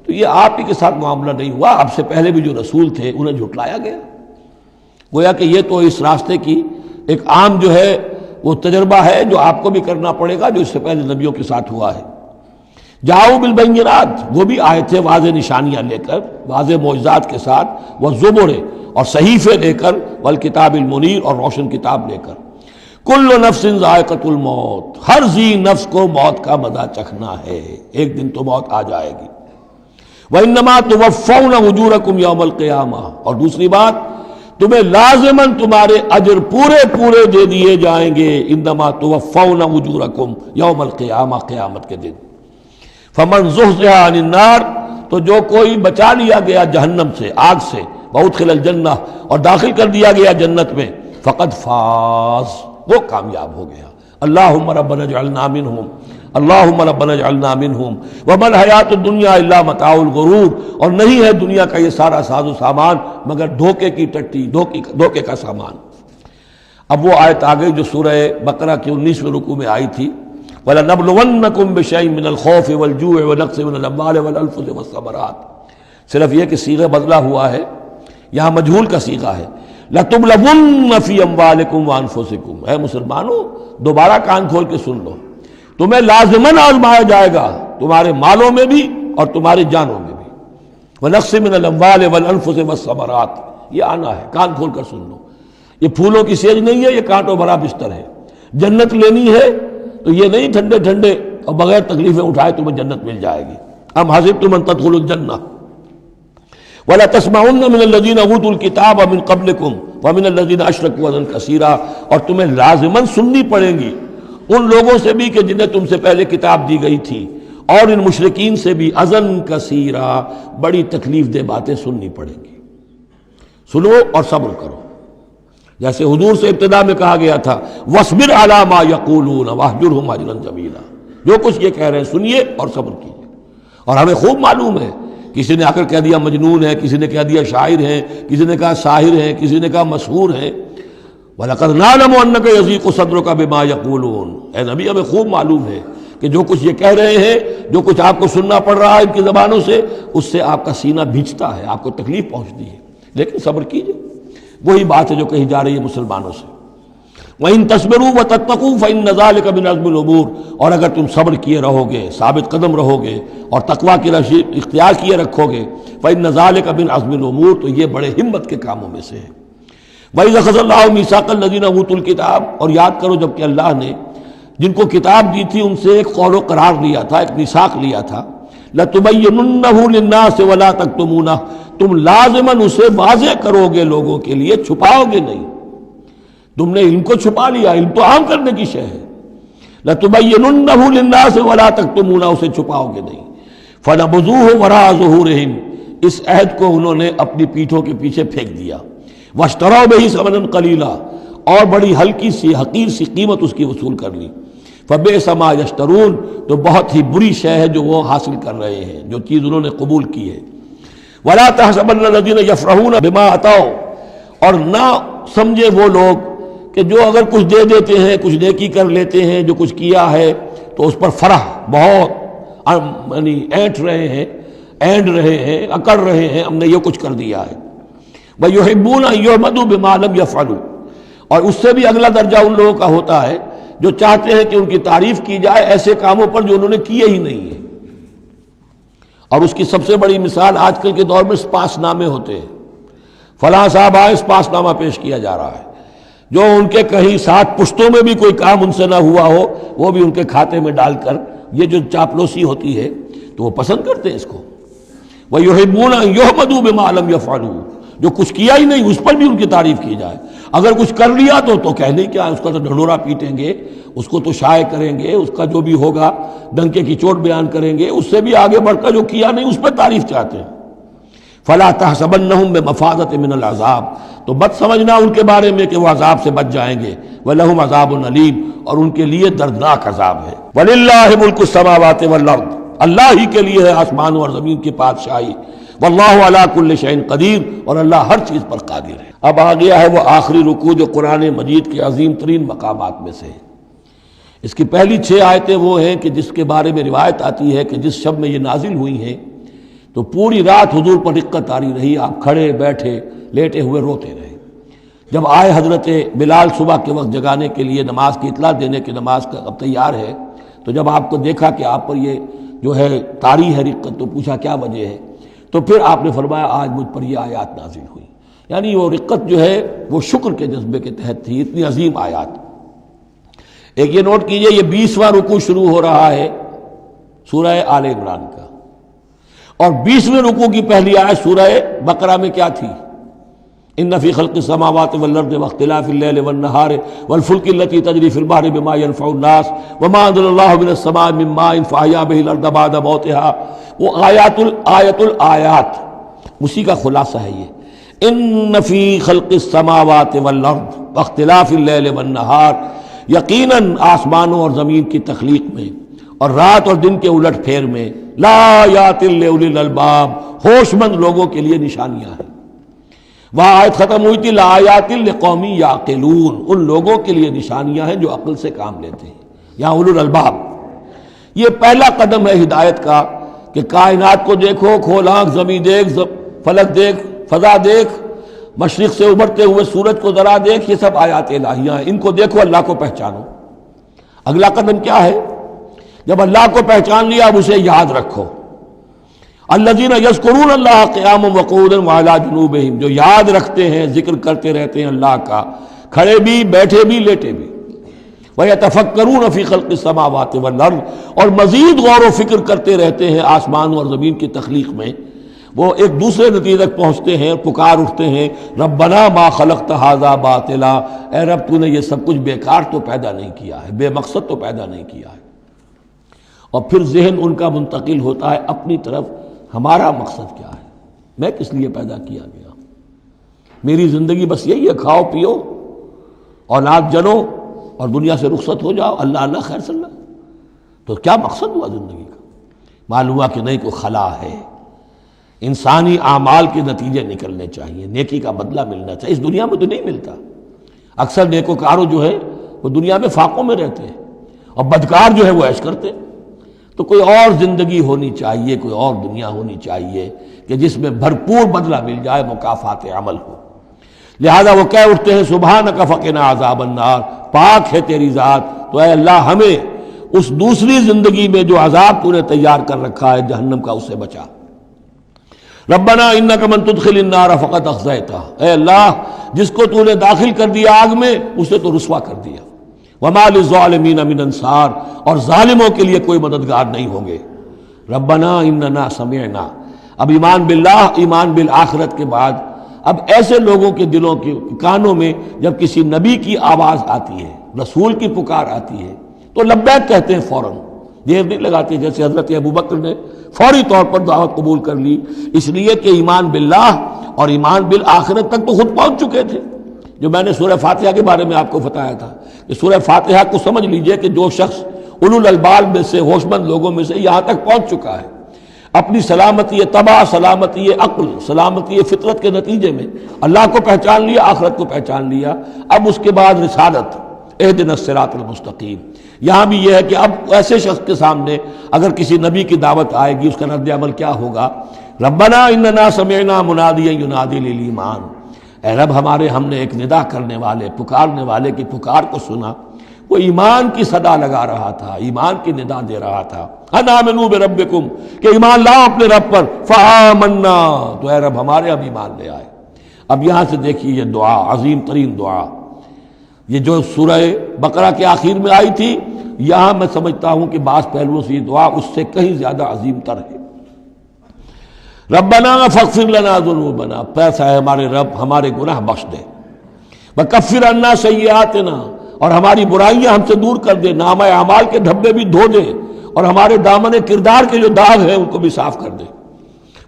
Speaker 2: تو یہ آپ ہی کے ساتھ معاملہ نہیں ہوا، آپ سے پہلے بھی جو رسول تھے انہیں جھٹلایا گیا. گویا کہ یہ تو اس راستے کی ایک عام جو ہے وہ تجربہ ہے جو آپ کو بھی کرنا پڑے گا جو اس سے پہلے نبیوں کے ساتھ ہوا ہے. جاؤ بالبینات، وہ بھی آئے تھے واضح نشانیاں لے کر، واضح معجزات کے ساتھ، والزبر، اور صحیفے لے کر، والکتاب المنیر، اور روشن کتاب لے کر۔ کل نفس ذائقۃ الموت، ہر ذی نفس کو موت کا مزہ چکھنا ہے، ایک دن تو موت آ جائے گی۔ وَإِنَّمَا تُوَفَّوْنَ أُجُورَكُمْ يَوْمَ الْقِيَامَةِ، اور دوسری بات، تمہیں لازماً تمہارے اجر پورے پورے دے دیے جائیں گے۔ انما توفون اجورکم یوم القیامہ، قیامت کے دن۔ فمن زحزح عن النار، تو جو کوئی بچا لیا گیا جہنم سے، آگ سے، وادخل الجنہ، اور داخل کر دیا گیا جنت میں، فقد فاز، وہ کامیاب ہو گیا۔ اللہم ربنا اجعلنا منہم، اللہم ربنا اجعلنا منہم، وما الحیات الدنیا الا متاع الغرور، اور نہیں ہے دنیا کا یہ سارا ساز و سامان مگر دھوکے کی ٹٹی، دھوکے کا سامان۔ اب وہ آیت آ گئی جو سورہ بقرہ کے 19ویں رکوع میں آئی تھی، وَلَنَبْلُوَنَّكُمْ بِشَيْءٍ مِّنَ الْخَوْفِ وَالْجُوعِ وَنَقْصٍ مِّنَ الْأَمْوَالِ وَالْأَنفُسِ وَالثَّمَرَاتِ، صرف یہ کہ صیغہ بدلا ہوا ہے، یہاں مجہول کا صیغہ ہے۔ لَتُبْلَوُنَّ فِي أَمْوَالِكُمْ وَأَنفُسِكُمْ، اے مسلمانوں دوبارہ کان کھول کے سن لو، تمہیں لازماً آزمایا جائے گا، تمہارے مالوں میں بھی اور تمہاری جانوں میں بھی۔ وَنَقْصٍ مِّنَ الْأَمْوَالِ وَالْأَنفُسِ وَالثَّمَرَاتِ، یہ آنا ہے، کان کھول کر سن لو۔ یہ پھولوں کی سیج نہیں ہے، یہ کانٹوں بھرا بستر ہے۔ جنت لینی ہے تو یہ نہیں ٹھنڈے ٹھنڈے اور بغیر تکلیفیں اٹھائے تمہیں جنت مل جائے گی۔ ام حسبتم ان تدخلوا الجنہ ولا تسمعن من الذين اوتوا الكتاب من قبلكم ومن الذين اشركوا اذى كثيرا، اور تمہیں لازماً سننی پڑیں گی ان لوگوں سے بھی کہ جنہیں تم سے پہلے کتاب دی گئی تھی، اور ان مشرکین سے بھی اذى كثيرا، بڑی تکلیف دہ باتیں سننی پڑیں گی۔ سنو اور صبر کرو، جیسے حضور سے ابتدا میں کہا گیا تھا وَاصْبِرْ عَلَىٰ مَا يَقُولُونَ وَاهْجُرْهُمْ هَجْرًا جَمِيلًا، جو کچھ یہ کہہ رہے ہیں سنیے اور صبر کیجیے۔ اور ہمیں خوب معلوم ہے، کسی نے آ کر کہہ دیا مجنون ہے، کسی نے کہہ دیا شاعر ہے، کسی نے کہا ساحر ہے، کسی نے کہا مسحور ہے۔ وَلَقَدْ نَعْلَمُ أَنَّكَ يَضِيقُ صَدْرُكَ بِمَا يَقُولُونَ، اے نبی ہمیں خوب معلوم ہے کہ جو کچھ یہ کہہ رہے ہیں، جو کچھ آپ کو سننا پڑ رہا ہے ان کی زبانوں سے، اس سے آپ کا سینہ بھیجتا ہے، آپ کو تکلیف پہنچتی ہے، لیکن صبر کیجیے۔ وہی بات ہے جو کہی جا رہی ہے مسلمانوں سے، وَإِن تَصْبِرُوا وَتَتَّقُوا فَإِنَّ ذَلِكَ مِنْ عَزْمِ الْأُمُورِ، اور اگر تم صبر کیے رہو گے، ثابت قدم رہو گے، اور تقویٰ کی رشید اختیار کیے رکھو گے، فَإِنَّ ذَلِكَ مِنْ عَزْمِ الْأُمُورِ، تو یہ بڑے ہمت کے کاموں میں سے ہے۔ وَإِذْ أَخَذَ اللَّهُ مِيثَاقَ الَّذِينَ أُوتُوا الْكِتَابَ، اور یاد کرو جب کہ اللہ نے جن کو کتاب دی تھی ان سے ایک قول و قرار لیا تھا، ایک میثاق لیا تھا، لَتُبَيِّنُنَّهُ لِلنَّاسِ وَلَا تَكْتُمُونَهُ، تم لازماً اسے واضح کرو گے لوگوں کے لیے، چھپاؤ گے نہیں۔ تم نے علم کو چھپا لیا، علم تو عام کرنے کی شے ہے۔ لَتُبَيِّنُنَّهُ لِلنَّاسِ وَلَا تَكْتُمُونَهُ، اسے چھپاؤ گے نہیں۔ فَنَبَذُوهُ وَرَاءَ ظُهُورِهِمْ، اس عہد کو انہوں نے اپنی پیٹھوں کے پیچھے پھینک دیا۔ وَاشْتَرَوْا بِهِ ثَمَنًا قَلِيلًا، اور بڑی ہلکی سی حقیر سی قیمت اس کی وصول کر لی۔ فَبِئْسَ مَا يَشْتَرُونَ، تو بہت ہی بری شے ہے جو وہ حاصل کر رہے ہیں، جو چیز انہوں نے قبول کی ہے۔ وَلَا تَحْسَبَنَّ الَّذِينَ يَفْرَحُونَ بِمَا أَتَوْا، اور نہ سمجھے وہ لوگ کہ جو اگر کچھ دے دیتے ہیں، کچھ نیکی کر لیتے ہیں، جو کچھ کیا ہے تو اس پر فرح بہت یعنی اینٹ رہے ہیں، اینڈ رہے ہیں، اکڑ رہے ہیں، ہم نے یہ کچھ کر دیا ہے۔ وَيُحِبُّونَ أَن يُحْمَدُوا بِمَا لَمْ يَفْعَلُوا، اور اس سے بھی اگلا درجہ ان لوگوں کا ہوتا ہے جو چاہتے ہیں کہ ان کی تعریف کی جائے ایسے کاموں پر جو انہوں نے کیے ہی نہیں ہیں۔ اور اس کی سب سے بڑی مثال آج کل کے دور میں سپاس نامے ہوتے ہیں، فلاں صاحب آئے سپاس نامہ پیش کیا جا رہا ہے، جو ان کے کہیں 7 پشتوں میں بھی کوئی کام ان سے نہ ہوا ہو وہ بھی ان کے کھاتے میں ڈال کر، یہ جو چاپلوسی ہوتی ہے تو وہ پسند کرتے ہیں اس کو۔ وَيُحِبُّونَ أَن يُحْمَدُوا بِمَا لَمْ يَفْعَلُوا، جو کچھ کیا ہی نہیں اس پر بھی ان کی تعریف کی جائے، اگر کچھ کر لیا تو کہنے کیا، اس کا تو ڈھنڈورا پیٹیں گے، اس کو تو شائع کریں گے، اس کا جو بھی ہوگا ڈنکے کی چوٹ بیان کریں گے، اس سے بھی آگے بڑھ کر جو کیا نہیں اس پر تعریف چاہتے ہیں۔ فَلَا تَحْسَبَنَّهُمْ بِمَفَازَةٍ مِّنَ الْعَذَابِ، تو مت سمجھنا ان کے بارے میں کہ وہ عذاب سے بچ جائیں گے۔ وَلَهُمْ عَذَابٌ أَلِيمٌ، اور ان کے لیے دردناک عذاب ہے۔ وَلِلَّهِ مُلْكُ السَّمَاوَاتِ وَالْأَرْضِ، اللہ ہی کے لیے ہے آسمانوں اور زمین کی بادشاہی۔ واللہ علی کل شیء قدیر، اور اللہ ہر چیز پر قادر ہے۔ اب آ گیا ہے وہ آخری رکوع جو قرآن مجید کے عظیم ترین مقامات میں سے ہے۔ اس کی پہلی 6 آیتیں وہ ہیں کہ جس کے بارے میں روایت آتی ہے کہ جس شب میں یہ نازل ہوئی ہیں تو پوری رات حضور پر دقت آری رہی، آپ کھڑے بیٹھے لیٹے ہوئے روتے رہے۔ جب آئے حضرت بلال صبح کے وقت جگانے کے لیے، نماز کی اطلاع دینے کہ نماز کا اب تیار ہے، تو جب آپ کو دیکھا کہ آپ پر یہ جو ہے طاری ہے رقت، تو پوچھا کیا وجہ ہے، تو پھر آپ نے فرمایا آج مجھ پر یہ آیات نازل ہوئی. یعنی وہ رقت جو ہے وہ شکر کے جذبے کے تحت تھی، اتنی عظیم آیات. ایک یہ نوٹ کیجئے، یہ 20واں رکوع شروع ہو رہا ہے سورہ آل عمران کا، اور 20ویں رکوع کی پہلی آیت سورہ بقرہ میں کیا تھی؟ ان فی خلق السماوات والارض واختلاف اللیل والنہار والفلک التی تجری فی البحر بما ينفع الناس وما انزل اللہ من السماء من ماء فاحیا به الارض بعد موتها. وہ آیت الآیات اسی کا خلاصہ ہے یہ. ان فی خلق السماوات والارض واختلاف اللیل والنہار، یقیناً آسمانوں اور زمین کی تخلیق میں اور رات اور دن کے الٹ پھیر میں، لا آیات لأولی الالباب، ہوش مند لوگوں کے لیے نشانیاں ہیں. وہاں آیت ختم ہوئی تھی لا آیات لقوم یعقلون، ان لوگوں کے لیے نشانیاں ہیں جو عقل سے کام لیتے ہیں، یا اولو الالباب. یہ پہلا قدم ہے ہدایت کا کہ کائنات کو دیکھو، کھول آنکھ، زمین دیکھ، فلک دیکھ، فضا دیکھ، مشرق سے ابھرتے ہوئے سورج کو ذرا دیکھ، یہ سب آیات الہیہ ہیں، ان کو دیکھو، اللہ کو پہچانو. اگلا قدم کیا ہے؟ جب اللہ کو پہچان لیا اب اسے یاد رکھو. الذین یذکرون اللہ قیاما وقعودا وعلی جنوبہم، جو یاد رکھتے ہیں، ذکر کرتے رہتے ہیں اللہ کا، کھڑے بھی، بیٹھے بھی، لیٹے بھی. وَيَتَفَكَّرُونَ فِي خَلْقِ السَّمَاوَاتِ وَالْأَرْضِ، اور مزید غور و فکر کرتے رہتے ہیں آسمان اور زمین کی تخلیق میں. وہ ایک دوسرے نتیجے تک پہنچتے ہیں، پکار اٹھتے ہیں ربنا ما خلقت ھذا باطلا، اے رب تو نے یہ سب کچھ بیکار تو پیدا نہیں کیا ہے، بے مقصد تو پیدا نہیں کیا ہے. اور پھر ذہن ان کا منتقل ہوتا ہے اپنی طرف، ہمارا مقصد کیا ہے، میں کس لیے پیدا کیا گیا، میری زندگی بس یہی ہے، کھاؤ پیو، اولاد جنو اور دنیا سے رخصت ہو جاؤ، اللہ اللہ خیر صلی اللہ. تو کیا مقصد ہوا زندگی کا؟ معلوم ہوا کہ نہیں، کوئی خلا ہے. انسانی اعمال کے نتیجے نکلنے چاہیے، نیکی کا بدلہ ملنا چاہیے. اس دنیا میں تو نہیں ملتا. اکثر نیکوکاروں جو ہے وہ دنیا میں فاقوں میں رہتے ہیں، اور بدکار جو ہے وہ عیش کرتے ہیں. تو کوئی اور زندگی ہونی چاہیے، کوئی اور دنیا ہونی چاہیے کہ جس میں بھرپور بدلہ مل جائے، مکافات عمل ہو. لہذا وہ کہہ اٹھتے ہیں سبحانک فقنا عذاب النار، پاک ہے تیری ذات، تو اے اللہ ہمیں اس دوسری زندگی میں جو عذاب تو نے تیار کر رکھا ہے جہنم کا، اس سے بچا. ربنا انک من تدخل النار فقد اخزیتہ، اے اللہ جس کو تو نے داخل کر دیا آگ میں اسے تو رسوا کر دیا. وما للظالمین من انصار، اور ظالموں کے لیے کوئی مددگار نہیں ہوں گے. ربنا اننا سمعنا، اب ایمان باللہ، ایمان بالآخرت کے بعد اب ایسے لوگوں کے دلوں کے کانوں میں جب کسی نبی کی آواز آتی ہے، رسول کی پکار آتی ہے تو لبیک کہتے ہیں فوراً، دیر نہیں لگاتے. جیسے حضرت ابوبکر نے فوری طور پر دعوت قبول کر لی، اس لیے کہ ایمان باللہ اور ایمان بالآخرت تک تو خود پہنچ چکے تھے. جو میں نے سورہ فاتحہ کے بارے میں آپ کو بتایا تھا کہ سورہ فاتحہ کو سمجھ لیجئے کہ جو شخص اولو الالباب میں سے، ہوش مند لوگوں میں سے یہاں تک پہنچ چکا ہے، اپنی سلامتی طبع، سلامتی عقل، سلامتی فطرت کے نتیجے میں اللہ کو پہچان لیا، آخرت کو پہچان لیا. اب اس کے بعد رسالت، اہدنا الصراط المستقیم. یہاں بھی یہ ہے کہ اب ایسے شخص کے سامنے اگر کسی نبی کی دعوت آئے گی، اس کا رد عمل کیا ہوگا؟ ربنا اننا سمعنا منادیا ینادی للایمان، اے رب ہم نے ایک ندا کرنے والے، پکارنے والے کی پکار کو سنا. وہ ایمان کی صدا لگا رہا تھا، ایمان کی ندا دے رہا تھا. ان آمنوا بربکم، کہ ایمان لاؤ اپنے رب پر. فآمنا، تو اے رب ہمارے اب ایمان لے آئے. اب یہاں سے دیکھیے یہ دعا، عظیم ترین دعا، یہ جو سورہ بقرہ کے آخر میں آئی تھی، یہاں میں سمجھتا ہوں کہ بعض پہلوؤں سے یہ دعا اس سے کہیں زیادہ عظیم تر ہے. ربنا فاغفر لنا ذنوبنا، پیسا ہے ہمارے رب ہمارے گناہ بخش دے. وکفر عنا سیئاتنا، اور ہماری برائیاں ہم سے دور کر دے، نامہ اعمال کے دھبے بھی دھو دے، اور ہمارے دامن کردار کے جو داغ ہیں ان کو بھی صاف کر دے.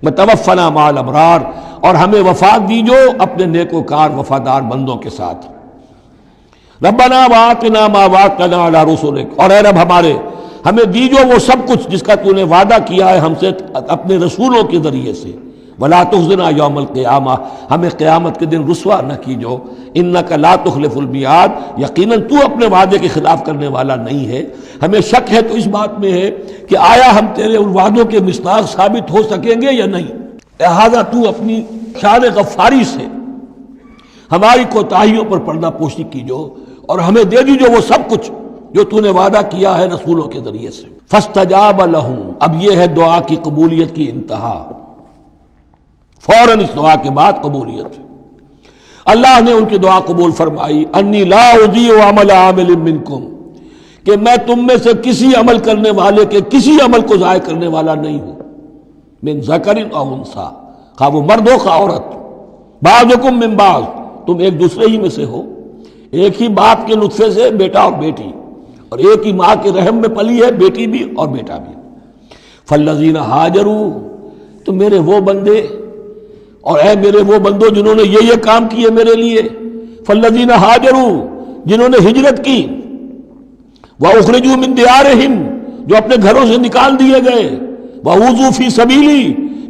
Speaker 2: وتوفنا مع الابرار، اور ہمیں وفات دیجو اپنے نیکوکار وفادار بندوں کے ساتھ. ربنا وآتنا ما وعدتنا علی رسلک، اور اے رب ہمیں دیجو وہ سب کچھ جس کا تو نے وعدہ کیا ہے ہم سے اپنے رسولوں کے ذریعے سے. ولا تخزنا یوم القیامہ، ہمیں قیامت کے دن رسوا نہ کیجو. انک لا تخلف المیعاد، یقیناً تو اپنے وعدے کے خلاف کرنے والا نہیں ہے. ہمیں شک ہے تو اس بات میں ہے کہ آیا ہم تیرے ان وعدوں کے مصداق ثابت ہو سکیں گے یا نہیں. لہذا تو اپنی شان غفاری سے ہماری کوتاہیوں پر پردہ پوشی کیجو، اور ہمیں دے دیجو وہ سب کچھ جو تو نے وعدہ کیا ہے رسولوں کے ذریعے سے۔ فاستجاب لہم، اب یہ ہے دعا کی قبولیت کی انتہا، فوراً اس دعا کے بعد قبولیت۔ اللہ نے ان کی دعا قبول فرمائی، انی لا اضیع عمل عامل منکم، کہ میں تم میں سے کسی عمل کرنے والے کے کسی عمل کو ضائع کرنے والا نہیں ہوں، من ذکر او انثی، خواہ وہ مرد ہو خواہ عورت، بعضکم من بعض، تم ایک دوسرے ہی میں سے ہو، ایک ہی باپ کے نطفے سے بیٹا اور بیٹی، اور ایک ہی ماں کے رحم میں پلی ہے بیٹی بھی اور بیٹا بھی۔ فالذین ہاجروا، تو میرے وہ بندے اور اے میرے وہ بندوں جنہوں نے یہ کام کیے میرے لیے، فالذین ہاجروا، جنہوں نے ہجرت کی، وَأُخْرِجُوا مِن دِيَارِهِمْ، جو اپنے گھروں سے نکال دیے گئے، وَأُوذُوا فِي سَبِيلِي،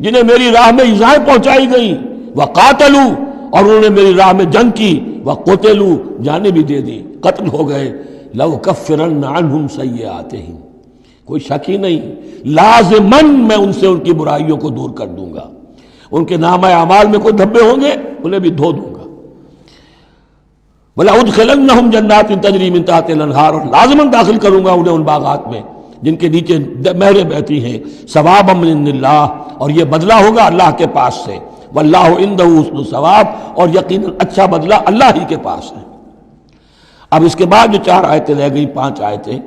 Speaker 2: جنہیں میری راہ میں ایذائیں پہنچائی گئیں، وَقَاتَلُوا، اور انہوں نے میری راہ میں جنگ کی، وَقُتِلُوا، جانیں بھی دے دی، قتل ہو گئے، لَأُكَفِّرَنَّ عَنْهُمْ سَيِّئَاتِهِمْ، کوئی شک ہی نہیں، لازماً میں ان سے ان کی برائیوں کو دور کر دوں گا، ان کے نامہ اعمال میں کوئی دھبے ہوں گے انہیں بھی دھو دوں گا، وَلَأُدْخِلَنَّهُمْ جَنَّاتٍ تَجْرِي مِن تَحْتِهَا الْأَنْهَارُ، اور لازماً داخل کروں گا انہیں ان باغات میں جن کے نیچے نہریں بہتی ہیں، ثوابا من عند اللہ، اور یہ بدلہ ہوگا اللہ کے پاس سے، واللہ عنده حسن الثواب، اور یقیناً اچھا بدلہ اللہ ہی کے پاس ہے۔ اب اس کے بعد جو 4 آیتیں رہ گئی، 5 آیتیں،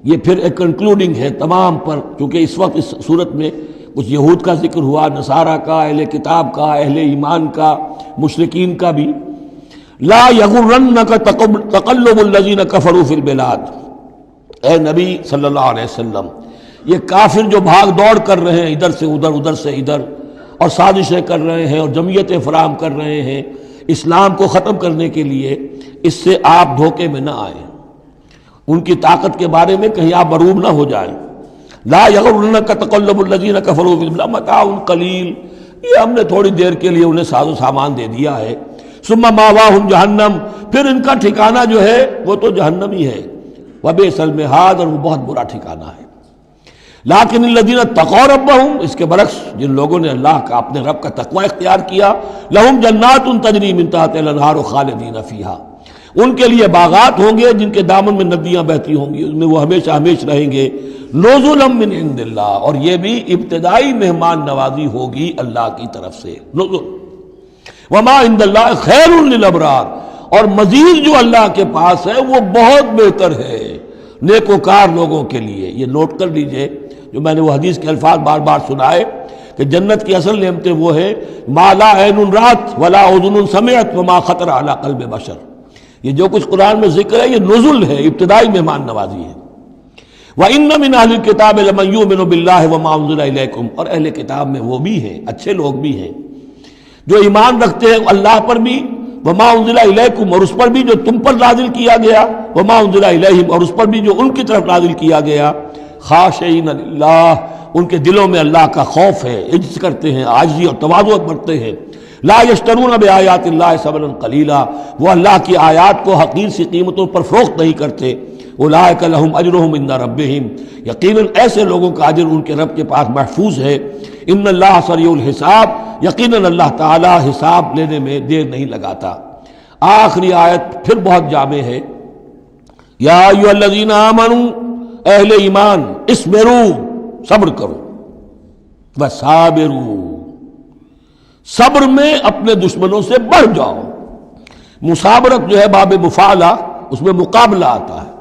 Speaker 2: یہ پھر ایک کنکلوڈنگ ہے تمام پر، چونکہ اس وقت اس صورت میں کچھ یہود کا ذکر ہوا، نصارہ کا، اہل کتاب کا، اہل ایمان کا، مشرکین کا بھی۔ لا یغرنک تقلب الذین کفروا فی البلاد، اے نبی صلی اللہ علیہ وسلم، یہ کافر جو بھاگ دوڑ کر رہے ہیں ادھر سے ادھر، ادھر سے ادھر، اور سازشیں کر رہے ہیں اور جمعیتیں فراہم کر رہے ہیں اسلام کو ختم کرنے کے لیے، اس سے آپ دھوکے میں نہ آئیں، ان کی طاقت کے بارے میں کہیں آپ مغرور نہ ہو جائیں۔ لا یغرنک تقلب الذین کفروا فی البلاد متاع قلیل، یہ ہم نے تھوڑی دیر کے لیے انہیں ساز و سامان دے دیا ہے، ثم ماواہم جہنم، پھر ان کا ٹھکانہ جو ہے وہ تو جہنم ہی ہے، وبئس المہاد، اور وہ بہت برا ٹھکانہ ہے۔ لیکن الذین اتقوا ربہم، اس کے برعکس جن لوگوں نے اللہ کا اپنے رب کا تقوی اختیار کیا، لہم جنات تجری من تحتہا الانہار خالدین فیہا، ان کے لیے باغات ہوں گے جن کے دامن میں ندیاں بہتی ہوں گی، ان میں وہ ہمیشہ ہمیشہ رہیں گے، نزلا من عند اللہ، اور یہ بھی ابتدائی مہمان نوازی ہوگی اللہ کی طرف سے، نزل، وما عند اللہ خیر للابرار، اور مزید جو اللہ کے پاس ہے وہ بہت بہتر ہے نیکوکار لوگوں کے لیے۔ یہ نوٹ کر لیجئے، جو میں نے وہ حدیث کے الفاظ بار بار سنائے کہ جنت کی اصل نعمتیں وہ ہیں ما لا عین رأت ولا اذن سمعت وما خطر علی قلب بشر، یہ جو کچھ قرآن میں ذکر ہے یہ نزل ہے، ابتدائی مہمان نوازی ہے۔ وَإِنَّ مِنْ أَهْلِ الْكِتَابِ لَمَنْ يُؤْمِنُ بِاللَّهِ وَمَا أُنزِلَ إِلَيْكُمْ، اور اہل کتاب میں وہ بھی ہیں، اچھے لوگ بھی ہیں جو ایمان رکھتے ہیں اللہ پر بھی، وما انزل الیکم، اور اس پر بھی جو تم پر نازل کیا گیا، وما انزل الیہم، اور اس پر بھی جو ان کی طرف نازل کیا گیا، خاشعین للہ، ان کے دلوں میں اللہ کا خوف ہے، عجز کرتے ہیں، عاجزی اور تواضع برتتے ہیں۔ لا یشترون بآیات اللہ ثمنا قلیلا، وہ اللہ کی آیات کو حقیر سی قیمتوں پر فروخت نہیں کرتے۔ اولئک لہم اجرہم عند ربہم، یقیناً ایسے لوگوں کا اجر ان کے رب کے پاس محفوظ ہے۔ ان اللہ سریع الحساب، یقیناً اللہ تعالی حساب لینے میں دیر نہیں لگاتا۔ آخری آیت پھر بہت جامع ہے، یا ایھا الذین آمنوا، اہل ایمان، اصبروا، صبر کرو، وصابروا، صبر میں اپنے دشمنوں سے بڑھ جاؤ۔ مصابرت جو ہے باب مفعلہ، اس میں مقابلہ آتا ہے،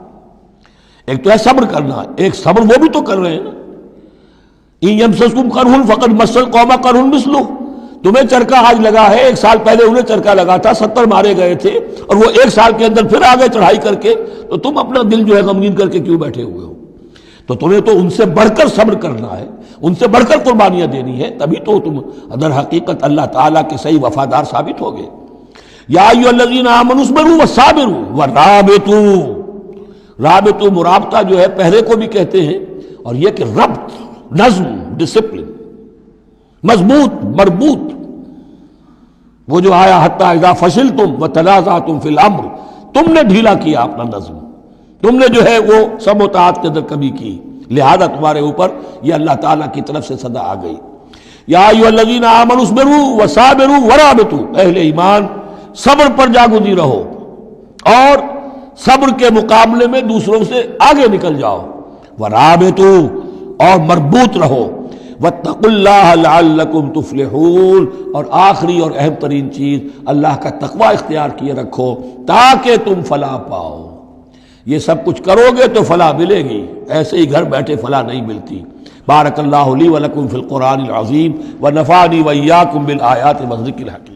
Speaker 2: ایک تو ہے صبر کرنا، ایک صبر وہ بھی تو کر رہے ہیں نا، ان یمسسکم قرح فقد مس القوم قرح مثلہ، تمہیں چرکا آج لگا ہے، 1 سال پہلے انہیں چرکا لگا تھا، 70 مارے گئے تھے، اور وہ 1 سال کے اندر پھر آگے چڑھائی کر کے، تو تم اپنا دل جو ہے غمگین کر کے کیوں بیٹھے ہوئے ہو؟ تو تمہیں تو ان سے بڑھ کر صبر کرنا ہے، ان سے بڑھ کر قربانیاں دینی ہے، تبھی تو تم در حقیقت اللہ تعالیٰ کے صحیح وفادار ثابت ہوگے۔ یا ایھا الذین آمنوا اصبروا وصابروا ورابطوا، رابطوا مرابطہ جو ہے پہرے کو بھی کہتے ہیں، اور یہ کہ ربط، نظم، ڈسپلن، مضبوط، مربوط، وہ جو آیا حتی اذا فشلتم وتنازعتم فی الامر، تم نے ڈھیلا کیا اپنا نظم، تم نے جو ہے وہ سب اطاعت کے اندر کمی کی، لہذا تمہارے اوپر یہ اللہ تعالیٰ کی طرف سے صدا آ گئی۔ یا ایھا الذین آمنوا اصبروا وصابروا ورابطوا، اہل ایمان صبر پر جاگزی رہو اور صبر کے مقابلے میں دوسروں سے آگے نکل جاؤ، ورابطوا اور مربوط رہو، واتقوا اللہ لعلکم تفلحون اور آخری اور اہم ترین چیز اللہ کا تقوی اختیار کیے رکھو تاکہ تم فلاح پاؤ۔ یہ سب کچھ کرو گے تو فلاح ملے گی، ایسے ہی گھر بیٹھے فلاح نہیں ملتی۔ بارک اللہ لی ولکم فی القرآن العظیم ونفعنی وإیاکم بالآیات والذکر الحکیم۔